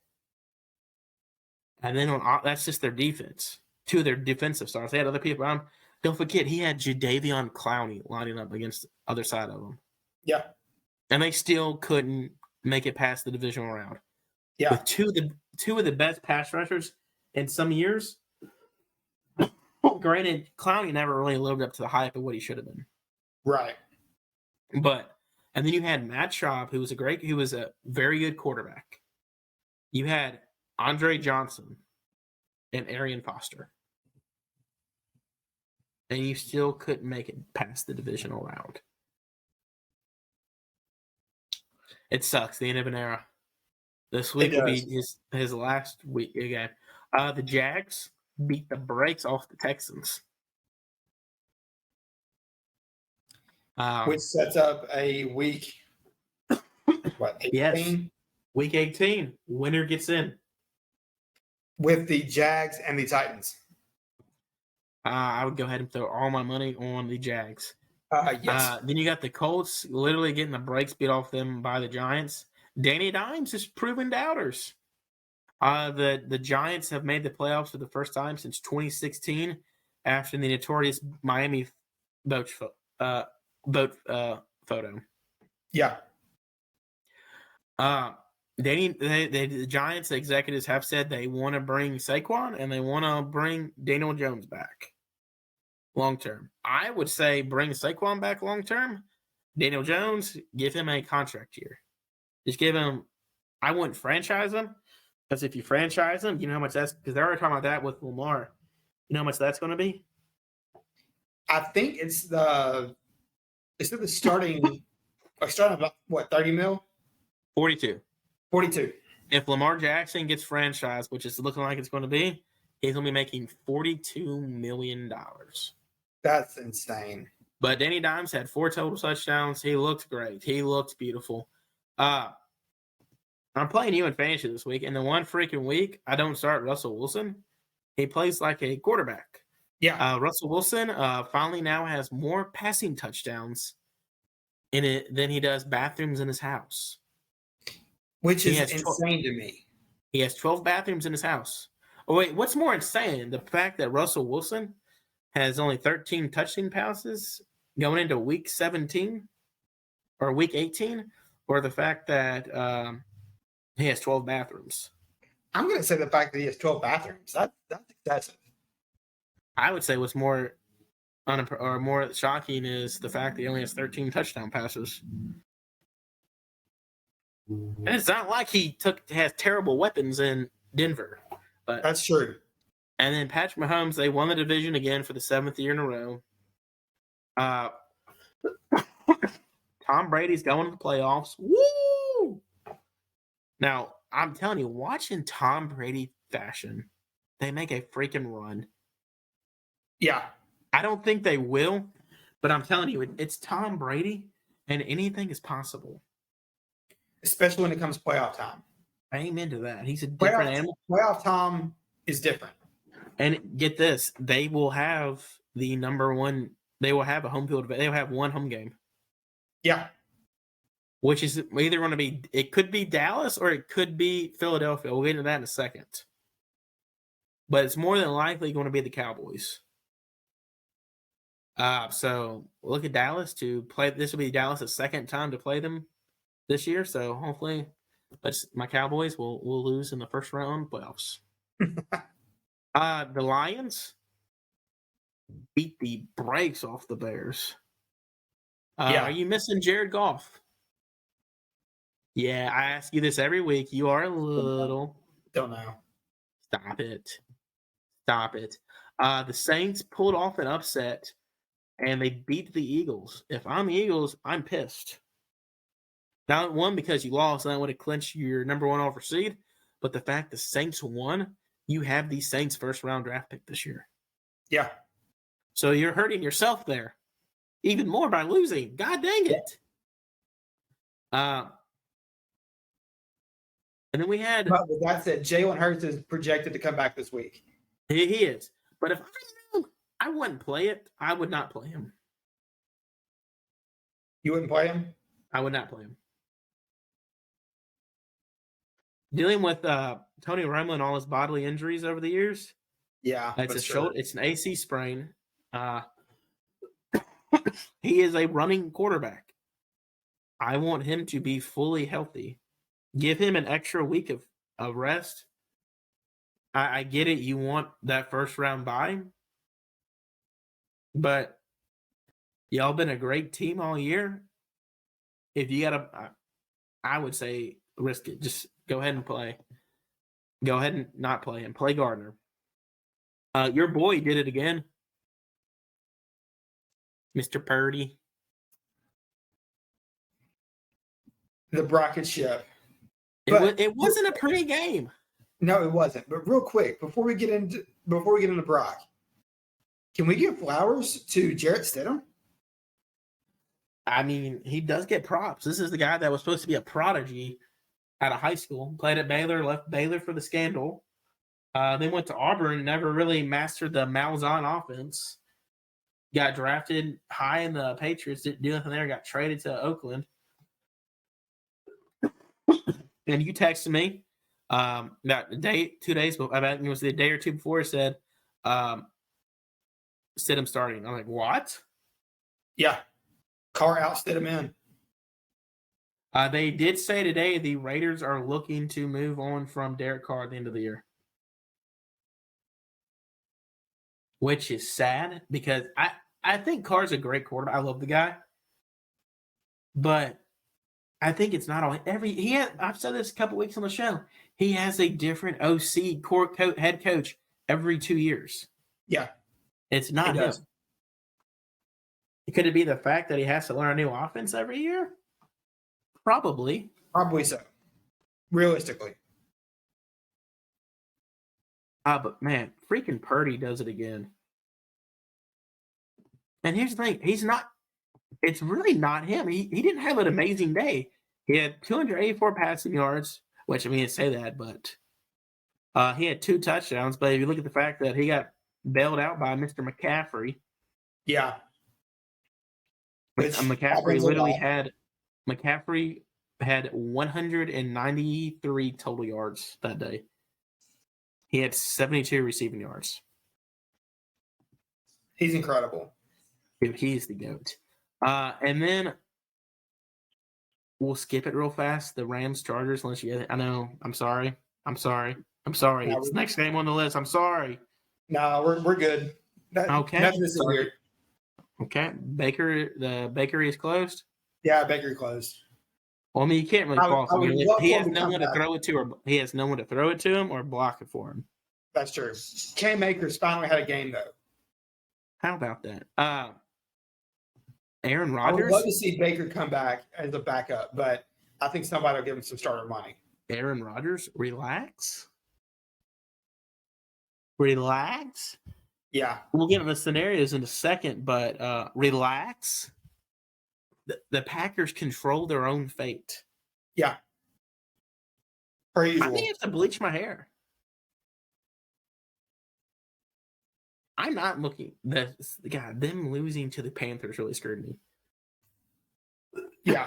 And then that's just their defense. Two of their defensive stars. They had other people around. Don't forget, he had Jadeveon Clowney lining up against the other side of him. Yeah. And they still couldn't make it past the divisional round. Yeah. With two of the best pass rushers in some years. Granted, Clowney never really lived up to the hype of what he should have been. Right. And then you had Matt Schaub, who was a very good quarterback. You had Andre Johnson and Arian Foster. And you still couldn't make it past the divisional round. It sucks, the end of an era. This week will be his last week again. The Jags beat the brakes off the Texans. Which sets up a week, 18? Yes. Week 18. Winner gets in. With the Jags and the Titans. I would go ahead and throw all my money on the Jags. Yes. Then you got the Colts literally getting the brakes beat off them by the Giants. Danny Dimes is proven doubters. The Giants have made the playoffs for the first time since 2016 after the notorious Miami boat photo. Yeah. The Giants executives have said they want to bring Saquon and they want to bring Daniel Jones back long term. I would say bring Saquon back long term. Daniel Jones, give him a contract year. Just give him. I wouldn't franchise him because if you franchise him, you know how much that's because they're already talking about that with Lamar. You know how much that's going to be? I think it's the starting about what, 30 mil? 42. 42. If Lamar Jackson gets franchised, which is looking like it's going to be, he's going to be making $42 million. That's insane. But Danny Dimes had 4 total touchdowns. He looked great. He looked beautiful. I'm playing you in fantasy this week, and the one freaking week I don't start Russell Wilson. He plays like a quarterback. Yeah. Russell Wilson finally now has more passing touchdowns in it than he does bathrooms in his house. Which is insane to me. He has 12 bathrooms in his house. Oh, wait, what's more insane? The fact that Russell Wilson has only 13 touchdown passes going into week 17 or week 18, or the fact that he has 12 bathrooms? I'm going to say the fact that he has 12 bathrooms. That's excessive. I would say what's more shocking is the fact that he only has 13 touchdown passes. And it's not like he has terrible weapons in Denver. But that's true. And then Patrick Mahomes, they won the division again for the 7th year in a row. Tom Brady's going to the playoffs. Woo! Now, I'm telling you, watching Tom Brady fashion, they make a freaking run. Yeah. I don't think they will, but I'm telling you, it's Tom Brady, and anything is possible. Especially when it comes to playoff time. Amen to that. He's a different animal. Playoff time is different. And get this, they will have the number one. They will have a home field. They will have one home game. Yeah. Which is either going to be, it could be Dallas or it could be Philadelphia. We'll get into that in a second. But it's more than likely going to be the Cowboys. So look at Dallas to play. This will be Dallas' second time to play them this year. So hopefully but my Cowboys will lose in the first round playoffs. The Lions beat the brakes off the Bears. Are you missing Jared Goff? Yeah, I ask you this every week. You are a little. Don't know. Stop it. Stop it. The Saints pulled off an upset, and they beat the Eagles. If I'm the Eagles, I'm pissed. Not one, because you lost, and that would have clinched your number one overall seed, but the fact the Saints won, you have the Saints first-round draft pick this year. Yeah. So you're hurting yourself there even more by losing. God dang it. And then we had... But with that said, Jalen Hurts is projected to come back this week. He is. But if I knew I wouldn't play it, I would not play him. You wouldn't play him? I would not play him. Dealing with Tony Romo and all his bodily injuries over the years. Yeah. It's a shoulder. It's an AC sprain. He is a running quarterback. I want him to be fully healthy. Give him an extra week of rest. I get it. You want that first round bye. But y'all been a great team all year. If you got to, I would say risk it. Just go ahead and play. Go ahead and not play him. Play Gardner. Your boy did it again. Mr. Purdy. The bracket ship. It wasn't a pretty game. No, it wasn't. But real quick, before we get into Brock, can we give flowers to Jarrett Stidham? I mean, he does get props. This is the guy that was supposed to be a prodigy out of high school. Played at Baylor, left Baylor for the scandal. Then went to Auburn, never really mastered the Malzahn offense. Got drafted high in the Patriots, didn't do nothing there, got traded to Oakland. And you texted me that day, 2 days, I bet it was the day or two before, it said Stidham starting. I'm like, what? Yeah. Carr out Stidham in. They did say today the Raiders are looking to move on from Derek Carr at the end of the year. Which is sad because I think Carr's a great quarterback. I love the guy. But I think it's not all I've said this a couple weeks on the show. He has a different OC head coach every 2 years. Yeah. It's not him. Could it be the fact that he has to learn a new offense every year? Probably. Probably so. Realistically. But man, freaking Purdy does it again. And here's the thing, it's really not him. He didn't have an amazing day. He had 284 passing yards, which I mean, I say that, but he had 2 touchdowns. But if you look at the fact that he got bailed out by Mr. McCaffrey. Yeah. McCaffrey had 193 total yards that day. He had 72 receiving yards. He's incredible. Dude, he's the GOAT. And then we'll skip it real fast. The Rams Chargers, unless you get it. I know. I'm sorry. No, It's the next game on the list. I'm sorry. No, we're good. Okay. Nothing is weird. Okay. The bakery is closed? Yeah, bakery closed. Well, I mean, you can't really fault him. He has no one to throw it to, or he has no one to throw it to him or block it for him. That's true. Cam Akers finally had a game, though. How about that? Aaron I would Rodgers? love to see Baker come back as a backup, but I think somebody will give him some starter money. Aaron Rodgers? Relax. Yeah. We'll get into the scenarios in a second, but relax. The Packers control their own fate. Yeah. Per usual. I think I have to bleach my hair. I'm not looking. God, them losing to the Panthers really scared me. Yeah.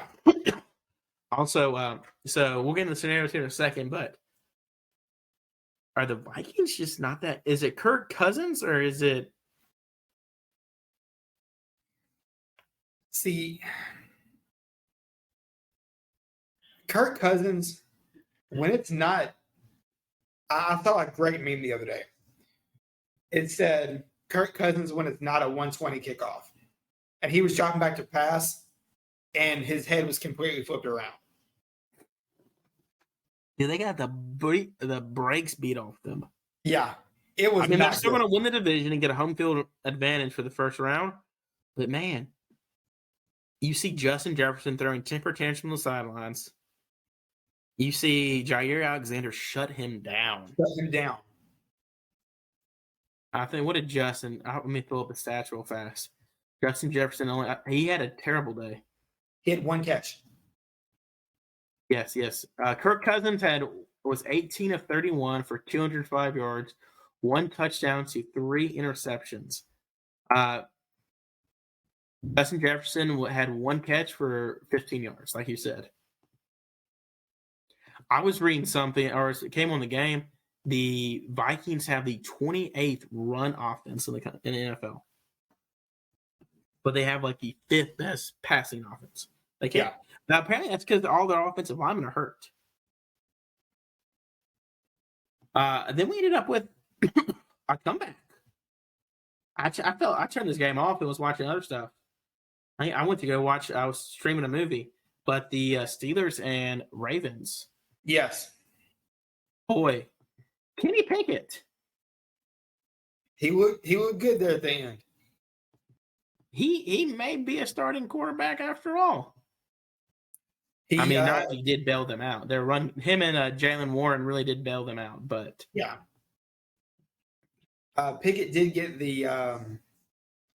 Also, so we'll get into the scenarios here in a second, but are the Vikings just not that? Is it Kirk Cousins or is it? See, Kirk Cousins when it's not, I saw a great meme the other day. It said Kirk Cousins when it's not a 120 kickoff, and he was dropping back to pass, and his head was completely flipped around. Yeah, they got the brakes beat off them. Yeah, it was. I mean, they're still going to win the division and get a home field advantage for the first round. But man, you see Justin Jefferson throwing temper tantrums on the sidelines. You see Jair Alexander shut him down. I think, what did Justin? Let me pull up his stats real fast. Justin Jefferson he had a terrible day. He had one catch. Yes. Kirk Cousins was 18 of 31 for 205 yards, 1 touchdown to 3 interceptions. Justin Jefferson had 1 catch for 15 yards, like you said. I was reading something, or it came on the game. The Vikings have the 28th run offense in the NFL, but they have like the 5th best passing offense. They can't. Yeah. Now apparently that's because all their offensive linemen are hurt. Then we ended up with a comeback. I turned this game off and was watching other stuff. I went to go watch. I was streaming a movie, but the Steelers and Ravens. Yes. Boy, Kenny Pickett. He looked good there at the end. He may be a starting quarterback after all. He did bail them out. Him and Jalen Warren really did bail them out, but yeah. Pickett did get the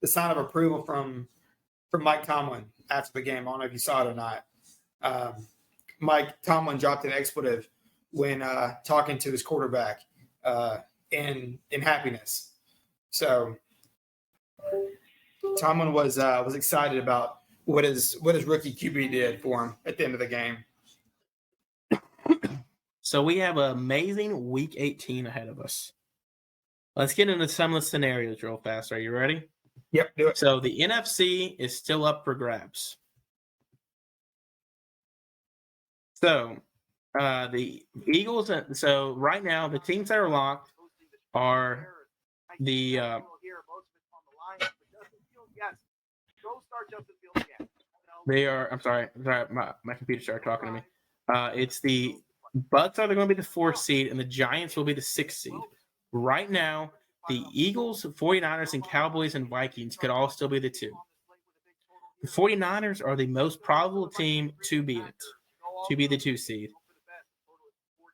sign of approval from Mike Tomlin after the game. I don't know if you saw it or not. Mike Tomlin dropped an expletive when talking to his quarterback in happiness. So Tomlin was excited about what his rookie QB did for him at the end of the game. So we have an amazing Week 18 ahead of us. Let's get into some of the scenarios real fast. Are you ready? Yep, do it. So the NFC is still up for grabs. So the Eagles. So right now, the teams that are locked are the. They are. I'm sorry. My computer started talking to me. It's the Bucks are going to be the 4th seed, and the Giants will be the 6th seed. Right now, the Eagles, 49ers, and Cowboys and Vikings could all still be the 2. The 49ers are the most probable team to be the 2 seed.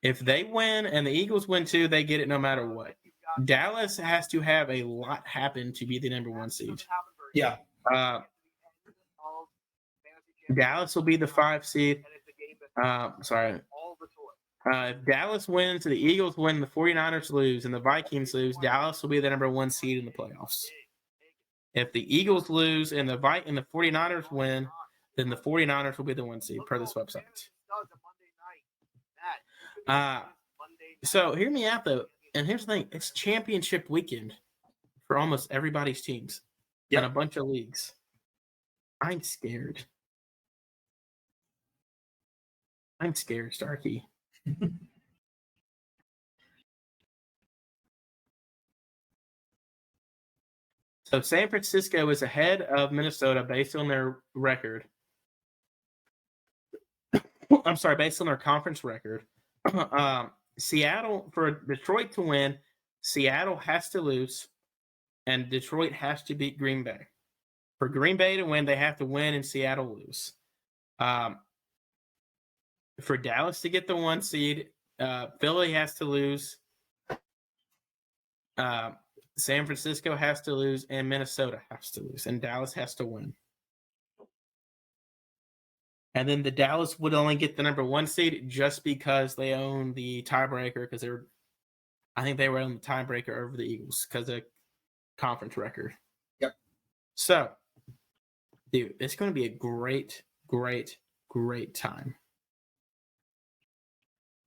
If they win and the Eagles win too, they get it no matter what. Dallas has to have a lot happen to be the number 1 seed. Yeah. Dallas will be the 5 seed. If Dallas wins, the Eagles win, the 49ers lose, and the Vikings lose, Dallas will be the number 1 seed in the playoffs. If the Eagles lose and the 49ers win, then the 49ers will be the 1 seed per this website. So hear me out though, and here's the thing: it's championship weekend for almost everybody's teams and a bunch of leagues. I'm scared. Starkey. So San Francisco is ahead of Minnesota based on their record. I'm sorry, based on their conference record. Seattle, for Detroit to win, Seattle has to lose, and Detroit has to beat Green Bay. For Green Bay to win, they have to win and Seattle lose. For Dallas to get the 1 seed, Philly has to lose. San Francisco has to lose, and Minnesota has to lose, and Dallas has to win. And then the Dallas would only get the number 1 seed just because they own the tiebreaker, because I think they were on the tiebreaker over the Eagles because of conference record. Yep. So, dude, it's going to be a great, great, great time.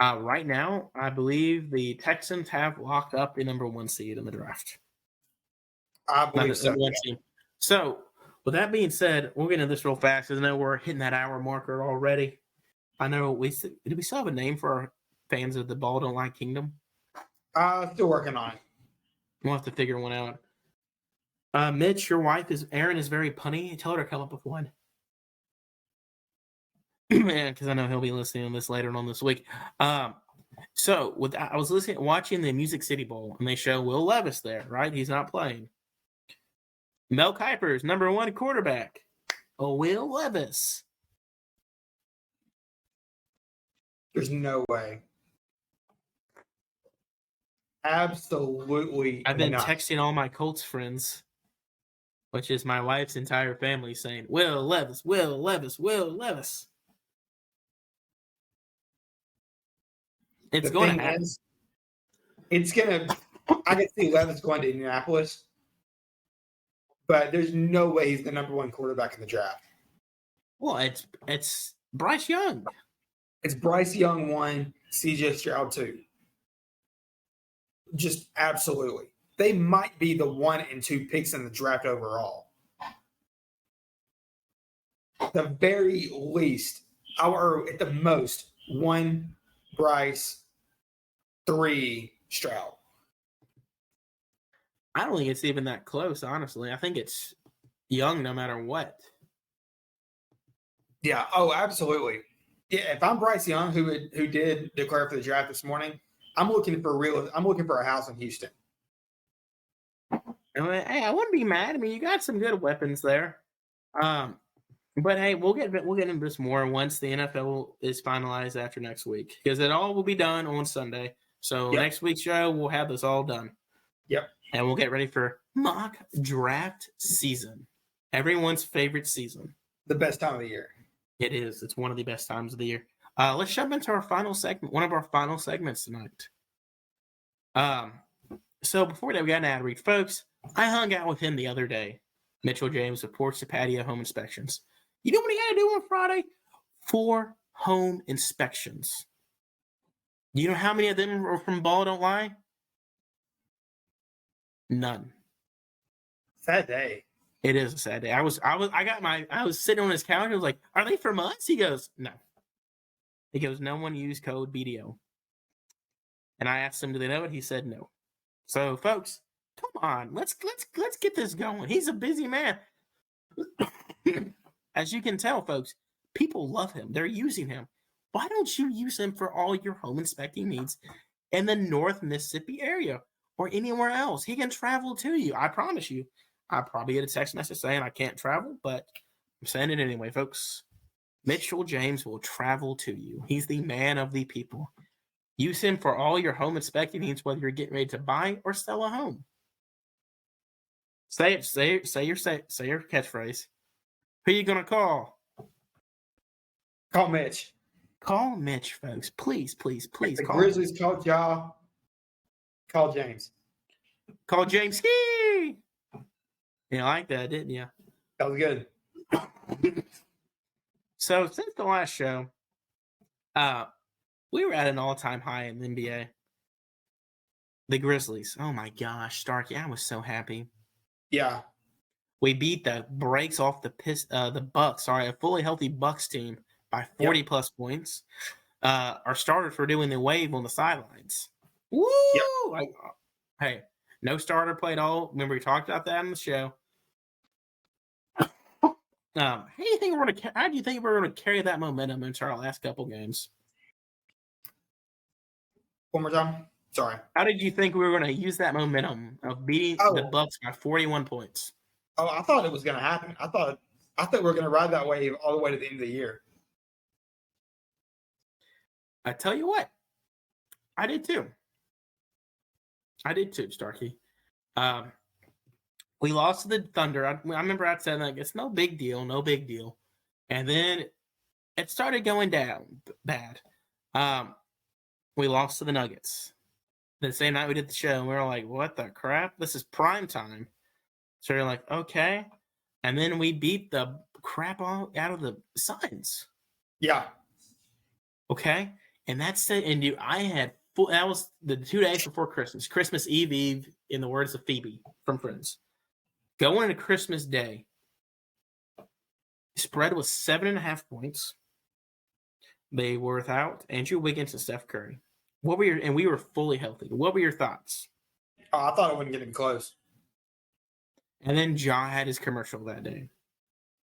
Right now, I believe the Texans have locked up the number 1 seed in the draft. I believe so. Yeah. So, with that being said, we'll get into this real fast because I know we're hitting that hour marker already. I know did we still have a name for fans of the Ball Don't Lie Kingdom. Still working on it. We'll have to figure one out. Mitch, your wife Erin is very punny. Tell her to come up with one. Yeah, because I know he'll be listening to this later on this week. So I was watching the Music City Bowl, and they show Will Levis there, right? He's not playing. Mel Kiper's #1 quarterback. Oh, Will Levis. There's no way. Absolutely. I've been not. texting all my Colts friends, which is my wife's entire family, saying, Will Levis, Will Levis, Will Levis. It's The going to thing happen. is, it's going to, I can see Levis going to Indianapolis, but there's no way he's the #1 quarterback in the draft. Well, it's Bryce Young. It's Bryce Young 1, CJ Stroud 2. Just absolutely. They might be the 1 and 2 picks in the draft overall. The very least, or at the most, 1 Bryce, 3 Stroud. I don't think it's even that close, honestly. I think it's Young no matter what. Yeah. Oh, absolutely. Yeah. If I'm Bryce Young, who did declare for the draft this morning, I'm looking for a house in Houston. Hey, I wouldn't be mad. I mean, you got some good weapons there. But hey, we'll get into this more once the NFL is finalized after next week, because it all will be done on Sunday. So next week's show, we'll have this all done. Yep. And we'll get ready for mock draft season. Everyone's favorite season. The best time of the year. It is. It's one of the best times of the year. Let's jump into our final segment, one of our final segments tonight. So before that, we got an ad read. Folks, I hung out with him the other day. Mitchell James of Porch to Patio Home Inspections. You know what he had to do on Friday? 4 home inspections. Do you know how many of them were from Ball Don't Lie? None. Sad day. It is a sad day. I was sitting on his couch. I was like, "Are they from us?" He goes, "No." He goes, "No one used code BDO." And I asked him, "Do they know it?" He said, "No." So, folks, come on, let's get this going. He's a busy man. As you can tell, folks, people love him. They're using him. Why don't you use him for all your home inspecting needs in the North Mississippi area or anywhere else? He can travel to you. I promise you. I probably get a text message saying I can't travel, but I'm saying it anyway, folks. Mitchell James will travel to you. He's the man of the people. Use him for all your home inspecting needs, whether you're getting ready to buy or sell a home. Say your catchphrase. Who are you gonna call? Call Mitch. Call Mitch, folks. Please, please, please. The Call Grizzlies called y'all. Call James. Call James Ski. You like that, didn't you? That was good. So since the last show, we were at an all-time high in the NBA. The Grizzlies. Oh my gosh, Starkey, I was so happy. Yeah. We beat the brakes off the Bucks. Sorry, a fully healthy Bucks team by 40 plus points. Our starters were doing the wave on the sidelines. Woo! Yep. Hey, no starter played all. Remember, we talked about that on the show. How do you think we're going to carry that momentum into our last couple games? One more time. Sorry. How did you think we were going to use that momentum of beating the Bucks by 41 points? Oh, I thought it was going to happen. I thought we were going to ride that wave all the way to the end of the year. I tell you what, I did too. Starkey. We lost to the Thunder. I remember I said, like, it's no big deal. And then it started going down bad. We lost to the Nuggets. The same night we did the show, and we were like, what the crap? This is prime time. So you're like, okay. And then we beat the crap out of the Suns. Yeah. Okay. And that's it. And that was the 2 days before Christmas. Christmas Eve, in the words of Phoebe from Friends. Going into Christmas Day, the spread was 7.5 points. They were without Andrew Wiggins and Steph Curry. and we were fully healthy. What were your thoughts? Oh, I thought it wouldn't get him close. And then Ja had his commercial that day.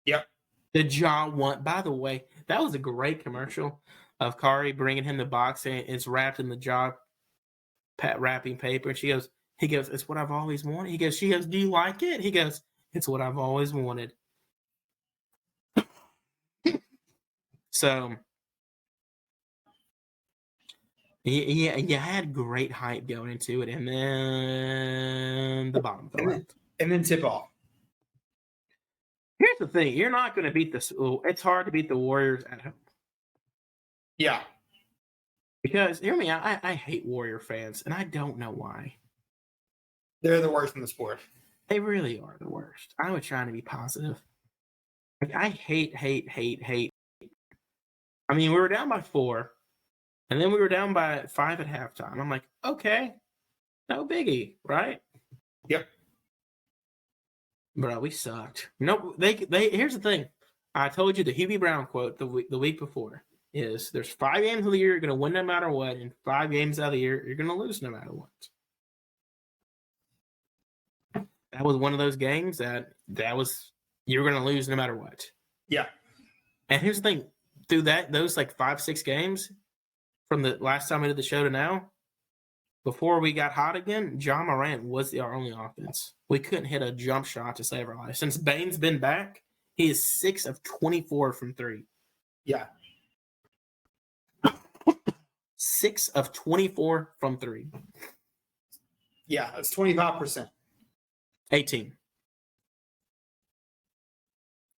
Yep. The Ja one, by the way, that was a great commercial of Kari bringing him the box and it's wrapped in the Ja wrapping paper. And he goes, it's what I've always wanted. She goes, do you like it? He goes, it's what I've always wanted. So, you had great hype going into it, and then the bottom fell out. And then tip off. Here's the thing: you're not going to beat this. It's hard to beat the Warriors at home. Yeah. Because hear me, I hate Warrior fans, and I don't know why. They're the worst in the sport. They really are the worst. I was trying to be positive. Like, I hate. I mean, we were down by 4, and then we were down by 5 at halftime. I'm like, okay, no biggie, right? Yep. Bro, we sucked. No, they. Here's the thing. I told you the Hubie Brown quote the week before is: "There's 5 games of the year you're going to win no matter what, and 5 games out of the year you're going to lose no matter what." That was one of those games that was you were going to lose no matter what. Yeah. And here's the thing: through those like 5-6 games from the last time we did the show to now, before we got hot again, Ja Morant was our only offense. We couldn't hit a jump shot to save our life. Since Bane's been back, he is 6 of 24 from 3. Yeah. 6 of 24 from 3. Yeah, it's 25%. 18.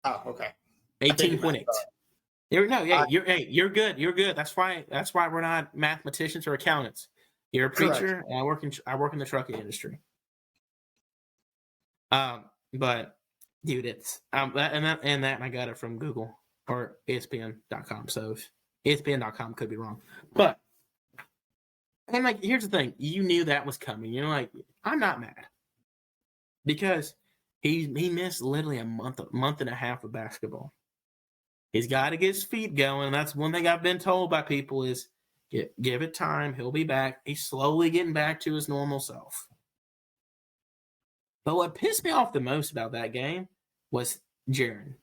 Oh, okay. 18.8. You're good. You're good. That's why we're not mathematicians or accountants. You're a preacher, and I work in the trucking industry. But dude, it's and I got it from Google or ESPN.com. So ESPN.com could be wrong, but and like here's the thing: you knew that was coming. You're like, I'm not mad because he missed literally a month and a half of basketball. He's got to get his feet going. That's one thing I've been told by people is give it time. He'll be back. He's slowly getting back to his normal self. But what pissed me off the most about that game was Jaren.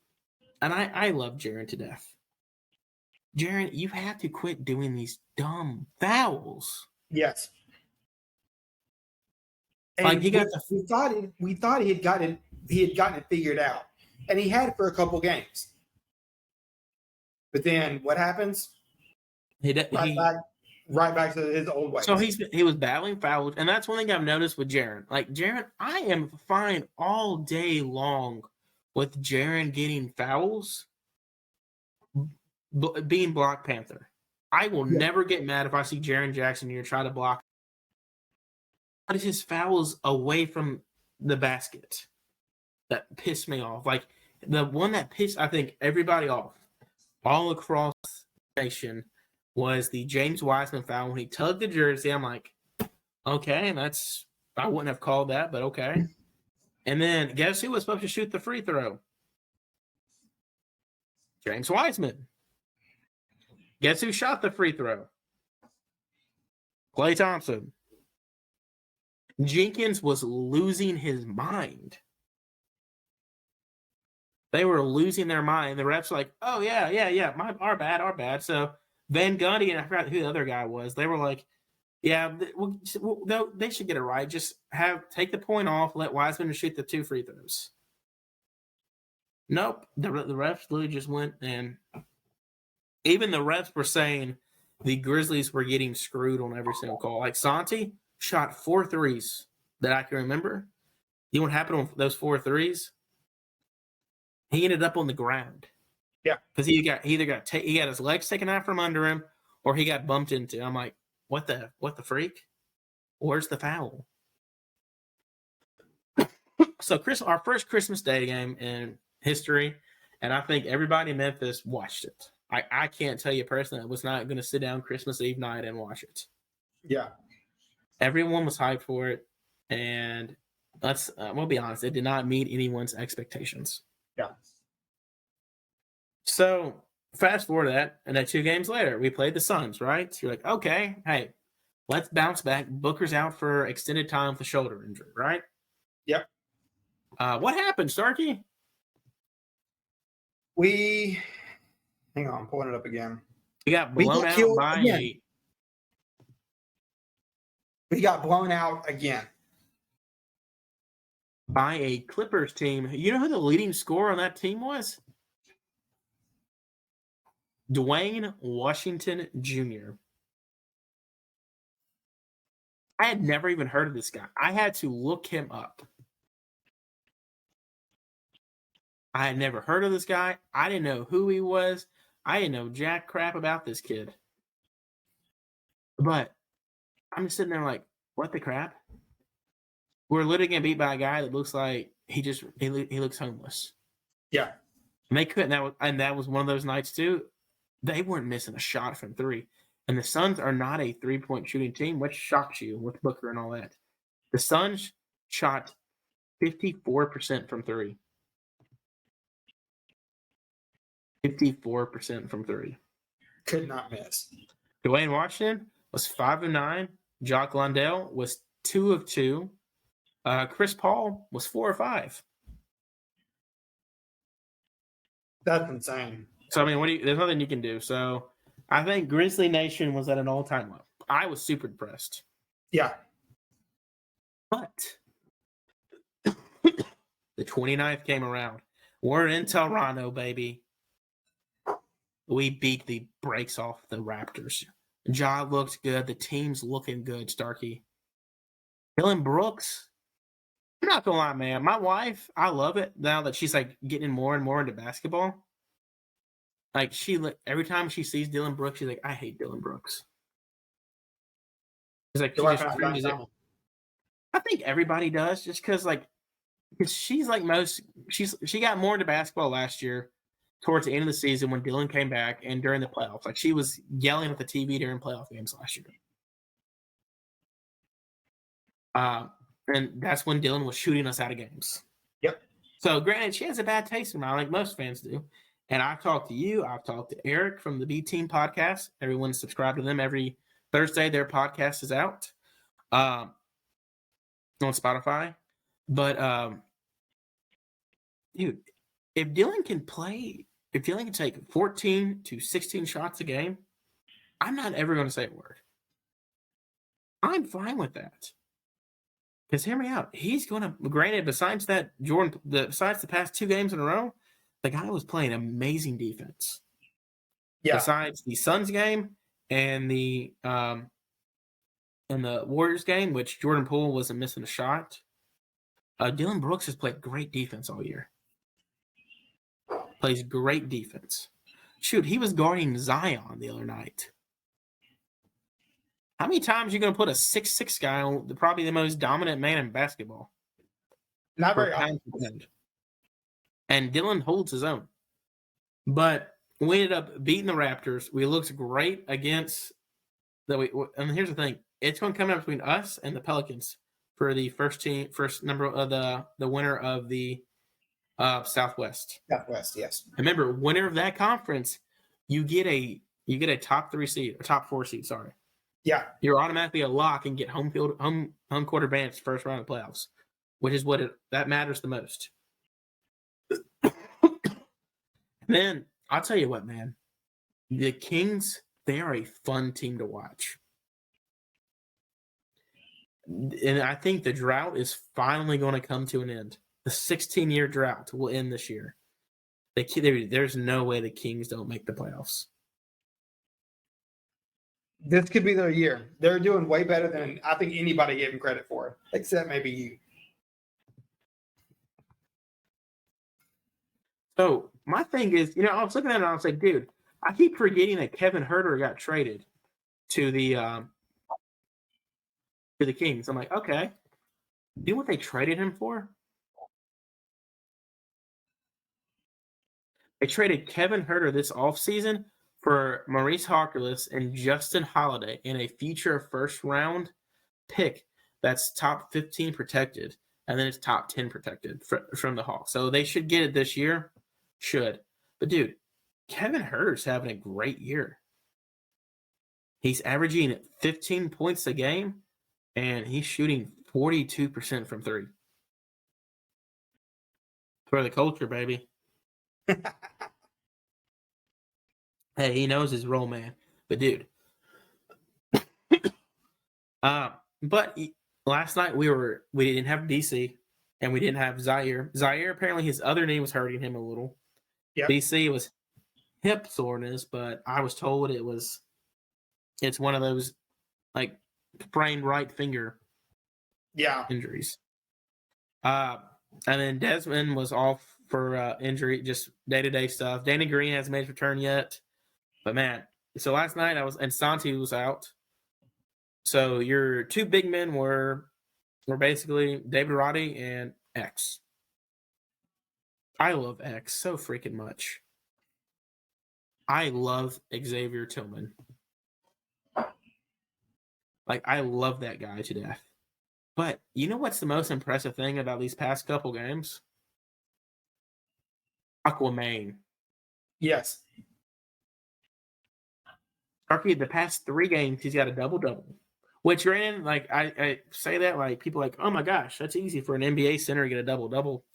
And I love Jaren to death. Jaren, you have to quit doing these dumb fouls. Yes. And like we thought he had gotten it figured out. And he had it for a couple games. But then what happens? Right back to his old ways. So he was battling fouls, and that's one thing I've noticed with Jaren. Like Jaren, I am fine all day long with Jaren getting fouls, being Black Panther. I will never get mad if I see Jaren Jackson here try to block. But it's his fouls away from the basket that pissed me off. Like the one that pissed, I think, everybody off all across the nation was the James Wiseman foul when he tugged the jersey. I'm like, okay, I wouldn't have called that, but okay. And then guess who was supposed to shoot the free throw? James Wiseman. Guess who shot the free throw? Klay Thompson. Jenkins was losing his mind. They were losing their mind. The refs were like, oh, yeah, our bad. So Van Gundy and I forgot who the other guy was. They were like, yeah, they should get it right. Just take the point off, let Wiseman shoot the 2 free throws. Nope. The refs literally just went, and even the refs were saying the Grizzlies were getting screwed on every single call. Like Santi shot 4 threes that I can remember. You know what happened on those 4 threes? He ended up on the ground. Yeah, because he got his legs taken out from under him, or he got bumped into. I'm like, what the freak? Where's the foul? So our first Christmas Day game in history, and I think everybody in Memphis watched it. I can't tell you personally, I was not going to sit down Christmas Eve night and watch it. Yeah, everyone was hyped for it, and we'll be honest, it did not meet anyone's expectations. Yeah. So fast forward to that, and then 2 games later, we played the Suns, right? So you're like, okay, hey, let's bounce back. Booker's out for extended time with a shoulder injury, right? Yep. What happened, Starkey? Hang on, I'm pulling it up again. We got blown out by again. We got blown out again. By a Clippers team. You know who the leading scorer on that team was? Dwayne Washington Jr. I had never even heard of this guy. I had to look him up. I had never heard of this guy. I didn't know who he was. I didn't know jack crap about this kid. But I'm just sitting there like, what the crap? We're literally getting beat by a guy that looks like he looks homeless. Yeah. And they couldn't. That was one of those nights too. They weren't missing a shot from three. And the Suns are not a 3-point shooting team, which shocks you with Booker and all that. The Suns shot 54% from three. 54% from three. Could not miss. Dwayne Washington was 5 of 9. Jock Landale was 2 of 2. Chris Paul was 4 of 5. That's insane. So I mean, there's nothing you can do. So I think Grizzly Nation was at an all-time low. I was super impressed. Yeah. But the 29th came around. We're in Toronto, baby. We beat the brakes off the Raptors. Ja looked good. The team's looking good, Starkey. Dylan Brooks, I'm not going to lie, man. My wife, I love it now that she's like getting more and more into basketball. Like every time she sees Dylan Brooks, she's like, I hate Dylan Brooks. She's like, I think everybody does, just because she's like she got more into basketball last year towards the end of the season when Dylan came back and during the playoffs. Like she was yelling at the TV during playoff games last year. And that's when Dylan was shooting us out of games. Yep. So granted, she has a bad taste in mind, like most fans do. And I've talked to you. I've talked to Eric from the B Team podcast. Everyone subscribe to them every Thursday. Their podcast is out on Spotify. But, dude, if Dylan can take 14 to 16 shots a game, I'm not ever going to say a word. I'm fine with that. Because hear me out. He's going to, granted, besides the past 2 games in a row, the guy was playing amazing defense. Yeah. Besides the Suns game and the Warriors game, which Jordan Poole wasn't missing a shot, Dylan Brooks has played great defense all year. Plays great defense. Shoot, he was guarding Zion the other night. How many times are you going to put a 6'6" guy on probably the most dominant man in basketball? Not very often. And Dylan holds his own. But we ended up beating the Raptors. We looked great against and here's the thing. It's going to come out between us and the Pelicans for the first number of the winner of the Southwest. Southwest, yes. Remember, winner of that conference, you get a top 3 seed, or top 4 seed, sorry. Yeah. You're automatically a lock and get home court advantage first round of playoffs, which is that matters the most. Then I'll tell you what, man. The Kings, they are a fun team to watch. And I think the drought is finally going to come to an end. The 16-year drought will end this year. There's no way the Kings don't make the playoffs. This could be their year. They're doing way better than I think anybody gave them credit for, except maybe you. So my thing is, I was looking at it and I was like, dude, I keep forgetting that Kevin Huerter got traded to the Kings. I'm like, okay. You know what they traded him for? They traded Kevin Huerter this offseason for Maurice Harkless and Justin Holiday in a future first-round pick that's top 15 protected, and then it's top 10 protected from the Hawks. So they should get it this year. Should. But, dude, Kevin Huerter's having a great year. He's averaging 15 points a game, and he's shooting 42% from three. For the culture, baby. Hey, he knows his role, man. But dude, but last night we didn't have DC and we didn't have Zaire. Zaire, apparently his other knee was hurting him a little. Yep. DC was hip soreness, but I was told it's one of those like sprained right finger injuries. And then Desmond was off for injury, just day-to-day stuff. Danny Green hasn't made his return yet. But man, so last night and Santi was out. So your two big men were basically David Roddy and X. I love X so freaking much. I love Xavier Tillman. Like, I love that guy to death. But you know what's the most impressive thing about these past couple games? Aquaman. Yes. Starkey, the past 3 games, he's got a double-double. Which, granted, like, I say that, like, people are like, oh my gosh, that's easy for an NBA center to get a double-double.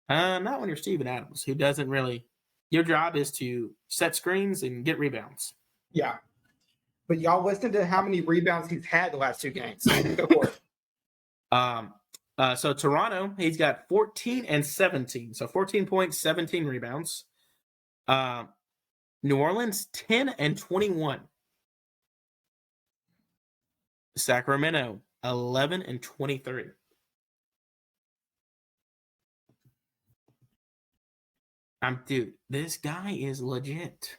Not when you're Steven Adams, who doesn't really. Your job is to set screens and get rebounds. Yeah. But y'all listen to how many rebounds he's had the last 2 games. Go for it. So Toronto, he's got 14 and 17. So 14 points, 17 rebounds. New Orleans, 10 and 21. Sacramento, 11 and 23. Dude, this guy is legit.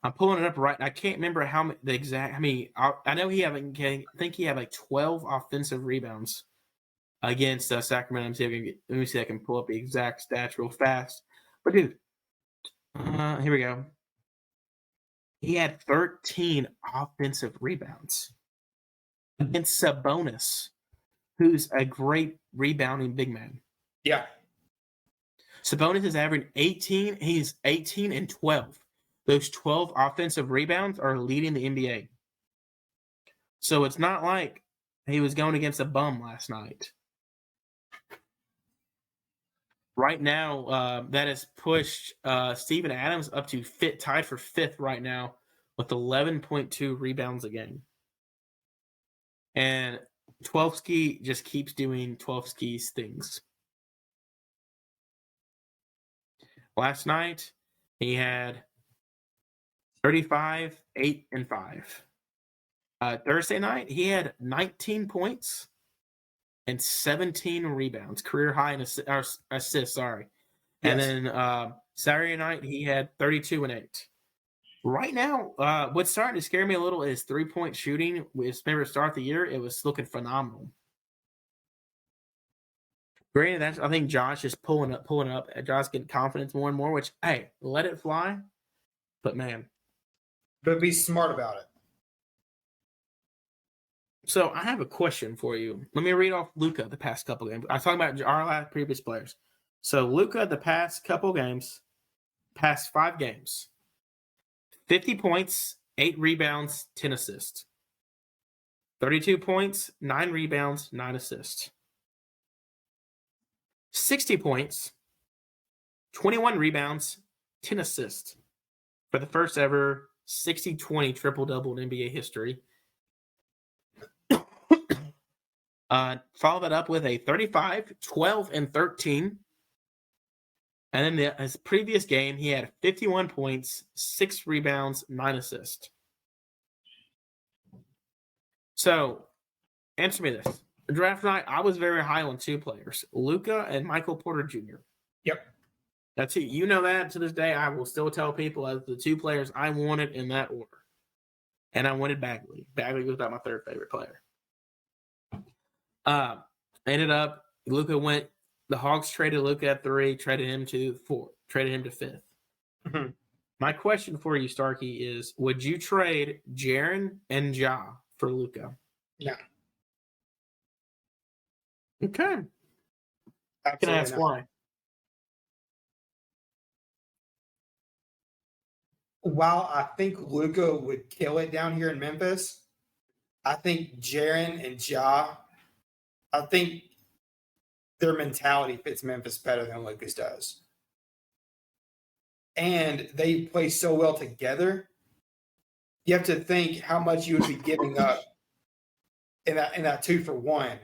I'm pulling it up right. I can't remember I know I think he had like 12 offensive rebounds against Sacramento. Let me see if I can pull up the exact stats real fast. But dude, here we go. He had 13 offensive rebounds against Sabonis, who's a great rebounding big man. Yeah. Sabonis is averaging 18. He's 18 and 12. Those 12 offensive rebounds are leading the NBA. So it's not like he was going against a bum last night. Right now, that has pushed Steven Adams up to tied for 5th right now with 11.2 rebounds a game. And 12ski just keeps doing 12ski's things. Last night, he had 35, 8, and 5. Thursday night, he had 19 points and 17 rebounds, career high in assists, sorry. Yes. And then Saturday night, he had 32 and 8. Right now, what's starting to scare me a little is 3-point shooting. Remember, to start the year, it was looking phenomenal. Granted, I think Josh is pulling up. Josh getting confidence more and more, which, hey, let it fly. But, man. But be smart about it. So, I have a question for you. Let me read off Luka the past couple games. I'm talking about our previous players. So, Luka the past couple games, past 5 games, 50 points, 8 rebounds, 10 assists. 32 points, 9 rebounds, 9 assists. 60 points, 21 rebounds, 10 assists for the first ever 60-20 triple-double in NBA history. Follow that up with a 35, 12, and 13. And then his previous game, he had 51 points, 6 rebounds, 9 assists. So, answer me this. Draft night, I was very high on 2 players, Luka and Michael Porter Jr. Yep. That's it. You know that to this day. I will still tell people as the 2 players I wanted in that order. And I wanted Bagley. Bagley was about my 3rd favorite player. Ended up, Luka went, the Hawks traded Luka at 3, traded him to 4, traded him to 5th. Mm-hmm. My question for you, Starkey, is would you trade Jaren and Ja for Luka? No. Okay. Absolutely Can I ask why? while I think Luka would kill it down here in Memphis, I think Jaren and Ja, I think their mentality fits Memphis better than Lucas does. And they play so well together. You have to think how much you would be giving up in that 2-for-1.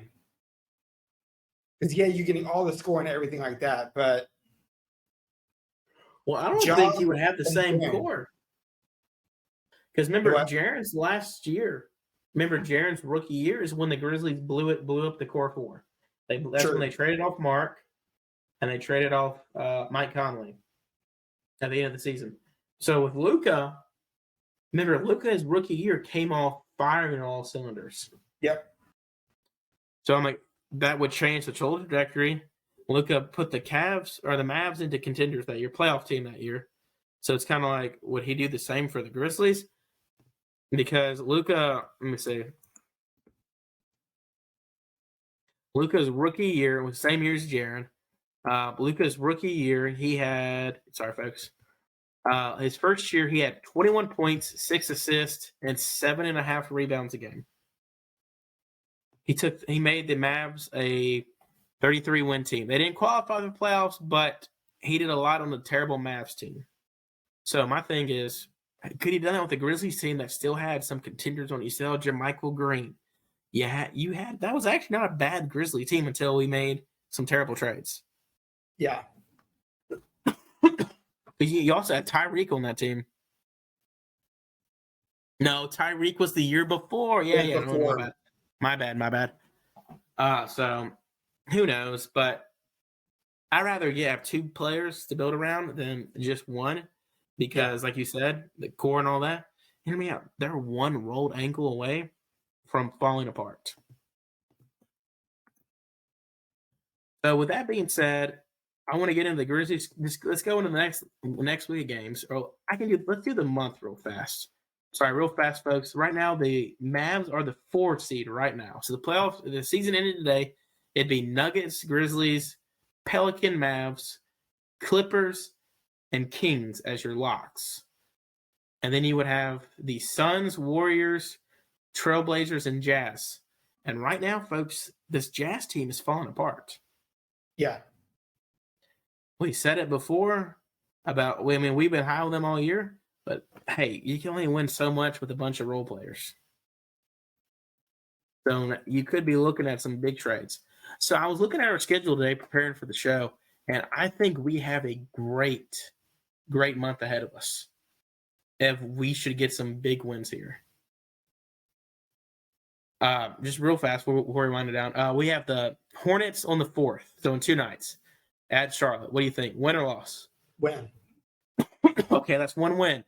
Because yeah, you're getting all the scoring and everything like that, but Well, I don't Ja think you would have the and same Jaren. core. Because remember, What? Jaren's last year, remember Jaren's rookie year is when the Grizzlies blew up the core 4. That's True. when they traded off Mark and they traded off Mike Conley at the end of the season. So with Luka, remember Luka's rookie year came off firing on all cylinders. Yep. So I'm like, that would change the total trajectory. Luka put the Cavs or the Mavs into contenders that year, playoff team that year. So it's kind of like, would he do the same for the Grizzlies? Because Luka, let me see. Luka's rookie year was the same year as Jaren. Luka's rookie year, he had, sorry, folks. His first year, he had 21 points, 6 assists, and 7.5 rebounds a game. He made the Mavs a 33-win team. They didn't qualify for the playoffs, but he did a lot on the terrible Mavs team. So my thing is, could he have done that with the Grizzlies team that still had some contenders on it? You still had JaMychal Green. You had that was actually not a bad Grizzly team until we made some terrible trades. Yeah. But you also had Tyreek on that team. No, Tyreek was the year before. Yeah. Before. No, my bad. So who knows? But I'd rather have 2 players to build around than just one, because, like you said, the core and all that. Hear me out. They're one rolled ankle away from falling apart. So with that being said, I want to get into the Grizzlies. Let's go into the next week of games. Or let's do the month real fast. Sorry, real fast, folks. Right now, the Mavs are the 4th seed right now. So the season ended today. It'd be Nuggets, Grizzlies, Pelican, Mavs, Clippers, and Kings as your locks. And then you would have the Suns, Warriors, Trailblazers, and Jazz. And right now, folks, this Jazz team is falling apart. Yeah. We said it before about, we've been high on them all year, but hey, you can only win so much with a bunch of role players. So you could be looking at some big trades. So I was looking at our schedule today, preparing for the show, and I think we have a great month ahead of us if we should get some big wins here. Just real fast before we wind it down. We have the Hornets on the 4th, so in 2 nights at Charlotte. What do you think? Win or loss? Win. Okay, that's 1 win.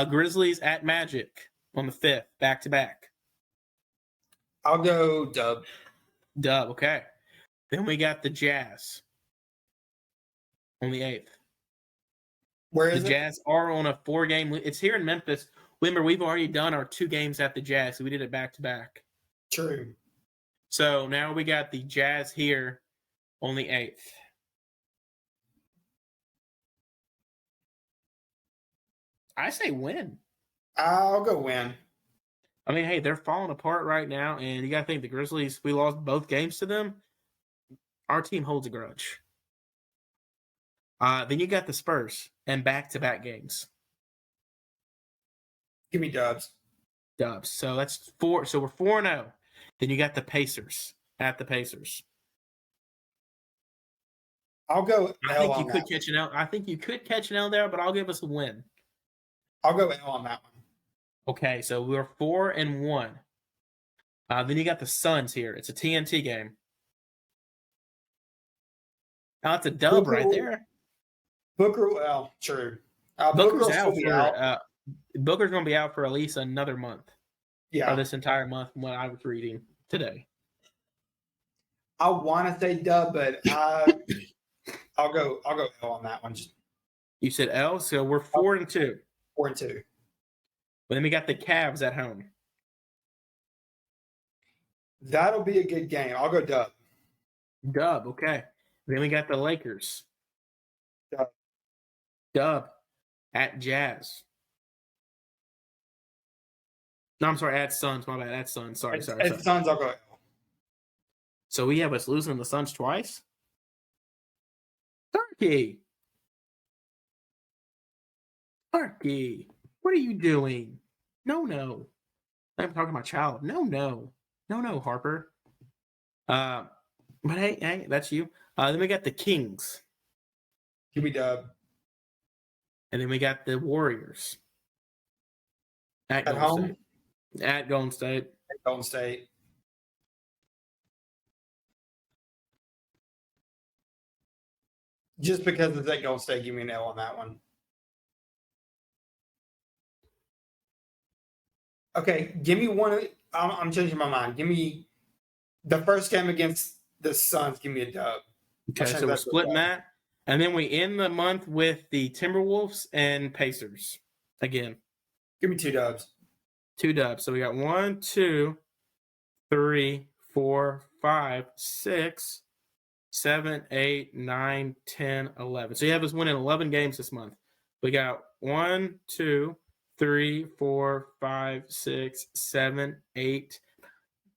Grizzlies at Magic on the 5th, back-to-back. I'll go dub. Dub, okay. Then we got the Jazz on the 8th. Where is the Jazz are on a 4-game. It's here in Memphis. Remember, we've already done our 2 games at the Jazz, so we did it back-to-back. True. So now we got the Jazz here on the 8th. I say win. I'll go win. I mean, hey, they're falling apart right now, and you got to think the Grizzlies, we lost both games to them. Our team holds a grudge. Then you got the Spurs and back-to-back games. Give me dubs. Dubs. So that's 4. So we're 4-0. Then you got the Pacers at the Pacers. I'll go. I think you could catch an L. I think you could catch an L there, but I'll give us a win. I'll go L on that one. Okay, so we're 4-1. Then you got the Suns here. It's a TNT game. Now it's a dub right there. Booker, well, true. Booker's out for. Booker's going to be out for at least another month. Yeah. Or this entire month, from what I was reading today. I want to say dub, but I'll go L on that one. You said L, so we're 4-2. 4-2. But then we got the Cavs at home. That'll be a good game. I'll go dub. Dub, okay. Then we got the Lakers. Dub. Dub at Jazz. No, I'm sorry. At Suns. My bad. At Suns. Sorry. At Suns, I'll go L. So we have us losing the Suns twice. Turkey. What are you doing? No. I'm talking to my child. No, Harper. But hey, that's you. Then we got the Kings. Give me dub. And then we got the Warriors. At home? State. At Golden State. At Golden State. Just because it's at Golden State, give me an L on that one. Okay, give me one. I'm changing my mind. Give me the first game against the Suns. Give me a dub. Okay, so we're splitting that. And then we end the month with the Timberwolves and Pacers again. Give me 2 dubs. 2 dubs. So we got 1, 2, 3, 4, 5, 6, 7, 8, 9, 10, 11. So you have us winning 11 games this month. We got 1, 2, 3, 4, 5, 6, 7, 8,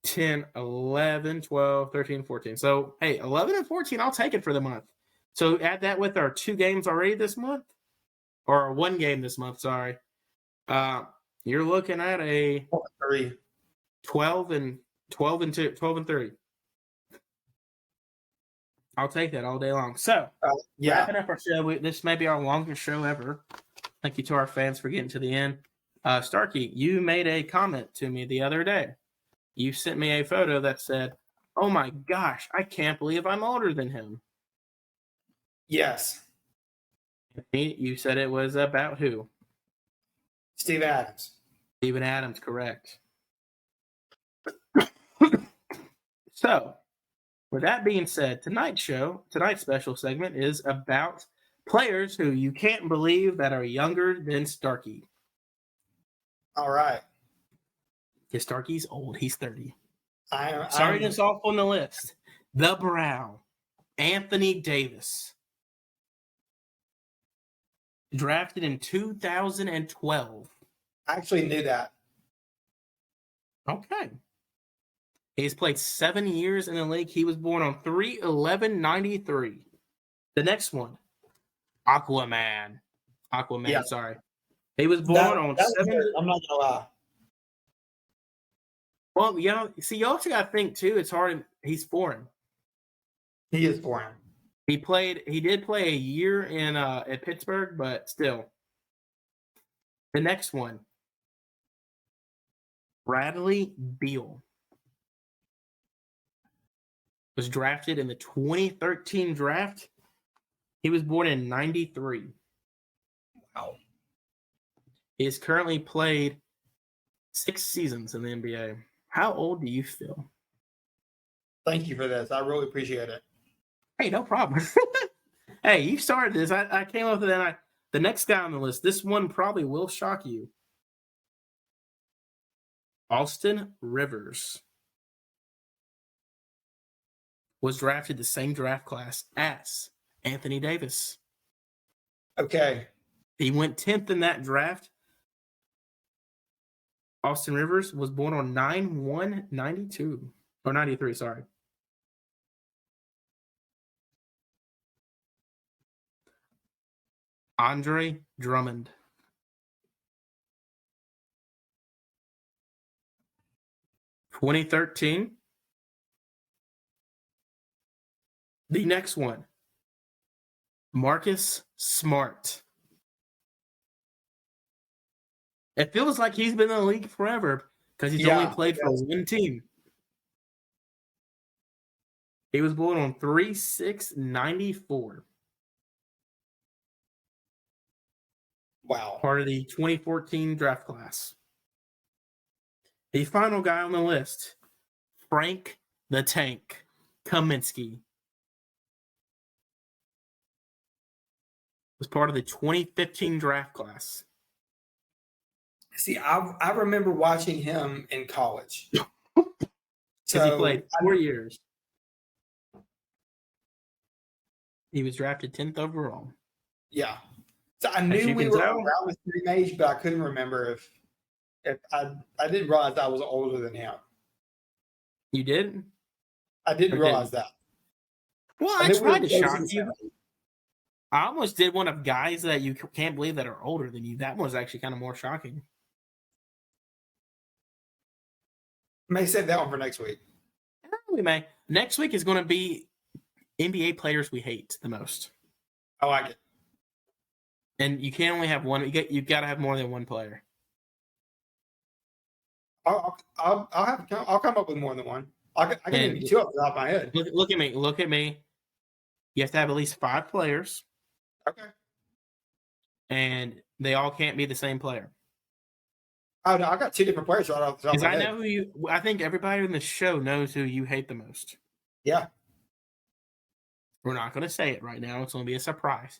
10, 11, 12, 13, 14. So, hey, 11 and 14, I'll take it for the month. So add that with our 2 games already this month, or 1 game this month, sorry. You're looking at a 12 and 3. I'll take that all day long. So, wrapping up our show, this may be our longest show ever. Thank you to our fans for getting to the end. Starkey, you made a comment to me the other day. You sent me a photo that said, "Oh my gosh, I can't believe I'm older than him." Yes. You said it was about who? Steven Adams. Steven Adams, correct. So, with that being said, tonight's special segment is about players who you can't believe that are younger than Starkey. All right. Because Starkey's old. He's 30. I'm us off on the list. The Brown, Anthony Davis. Drafted in 2012. I actually knew that. Okay. He's played 7 years in the league. He was born on 3/11/93. The next one, Aquaman. Sorry. He was born on 7. I'm not gonna lie. Well, you also got to think too. It's hard. He's foreign. He is foreign. He did play a year in at Pittsburgh, but still. The next one, Bradley Beal, was drafted in the 2013 draft. He was born in 93. Wow. He has currently played 6 seasons in the NBA. How old do you feel? Thank you for this. I really appreciate it. Hey, no problem. Hey, you started this. I came up with that. The next guy on the list, this one probably will shock you. Austin Rivers was drafted the same draft class as Anthony Davis. Okay. He went 10th in that draft. Austin Rivers was born on 9/1/92. Or 93, sorry. Andre Drummond. (2013). The next one, Marcus Smart. It feels like he's been in the league forever because he's only played for 1 team. He was born on 3/6/94. Wow. Part of the 2014 draft class. The final guy on the list, Frank the Tank Kaminsky, was part of the 2015 draft class. See, I remember watching him in college. So he played 4 years. He was drafted 10th overall. Yeah. So I knew we were around the same age, but I couldn't remember if I didn't realize I was older than him. You did? I didn't Okay. realize that. Well, I I knew we were tried to close shock in you. 70. I almost did one of guys that you can't believe that are older than you. That was actually kind of more shocking. May save that one for next week. We may. Next week is going to be NBA players we hate the most. I like it. And you can only have one. You got to have more than one player. I'll come up with more than one. I can name you two off the top of my head. Look at me. Look at me. You have to have at least 5 players. Okay. And they all can't be the same player. Oh no, I got 2 different players right off the top of Because my I head. know I think everybody in the show knows who you hate the most. Yeah. We're not going to say it right now. It's going to be a surprise.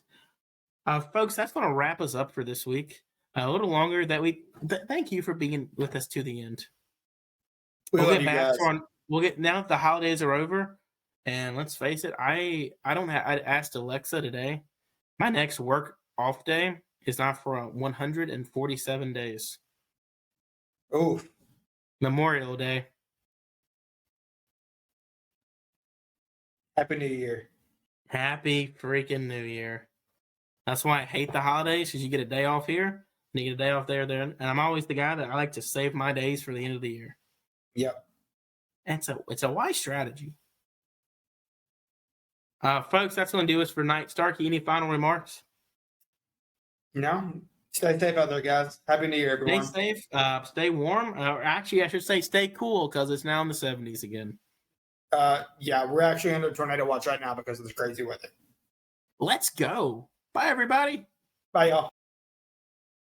Folks, that's going to wrap us up for this week. A little longer that week. Thank you for being with us to the end. We'll get back to now that the holidays are over. And let's face it, I asked Alexa today. My next work off day is not for 147 days. Oh, Memorial Day. Happy New Year. Happy freaking New Year. That's why I hate the holidays, because you get a day off here, and you get a day off there. And I'm always the guy that I like to save my days for the end of the year. Yep. And it's a wise strategy. Folks, that's going to do us for tonight. Starkey, any final remarks? No. Stay safe out there, guys. Happy New Year, everyone. Stay safe. Stay warm. Actually, I should say stay cool, because it's now in the 70s again. Yeah, we're actually under tornado watch right now because of this crazy weather. Let's go. Bye, everybody. Bye, y'all.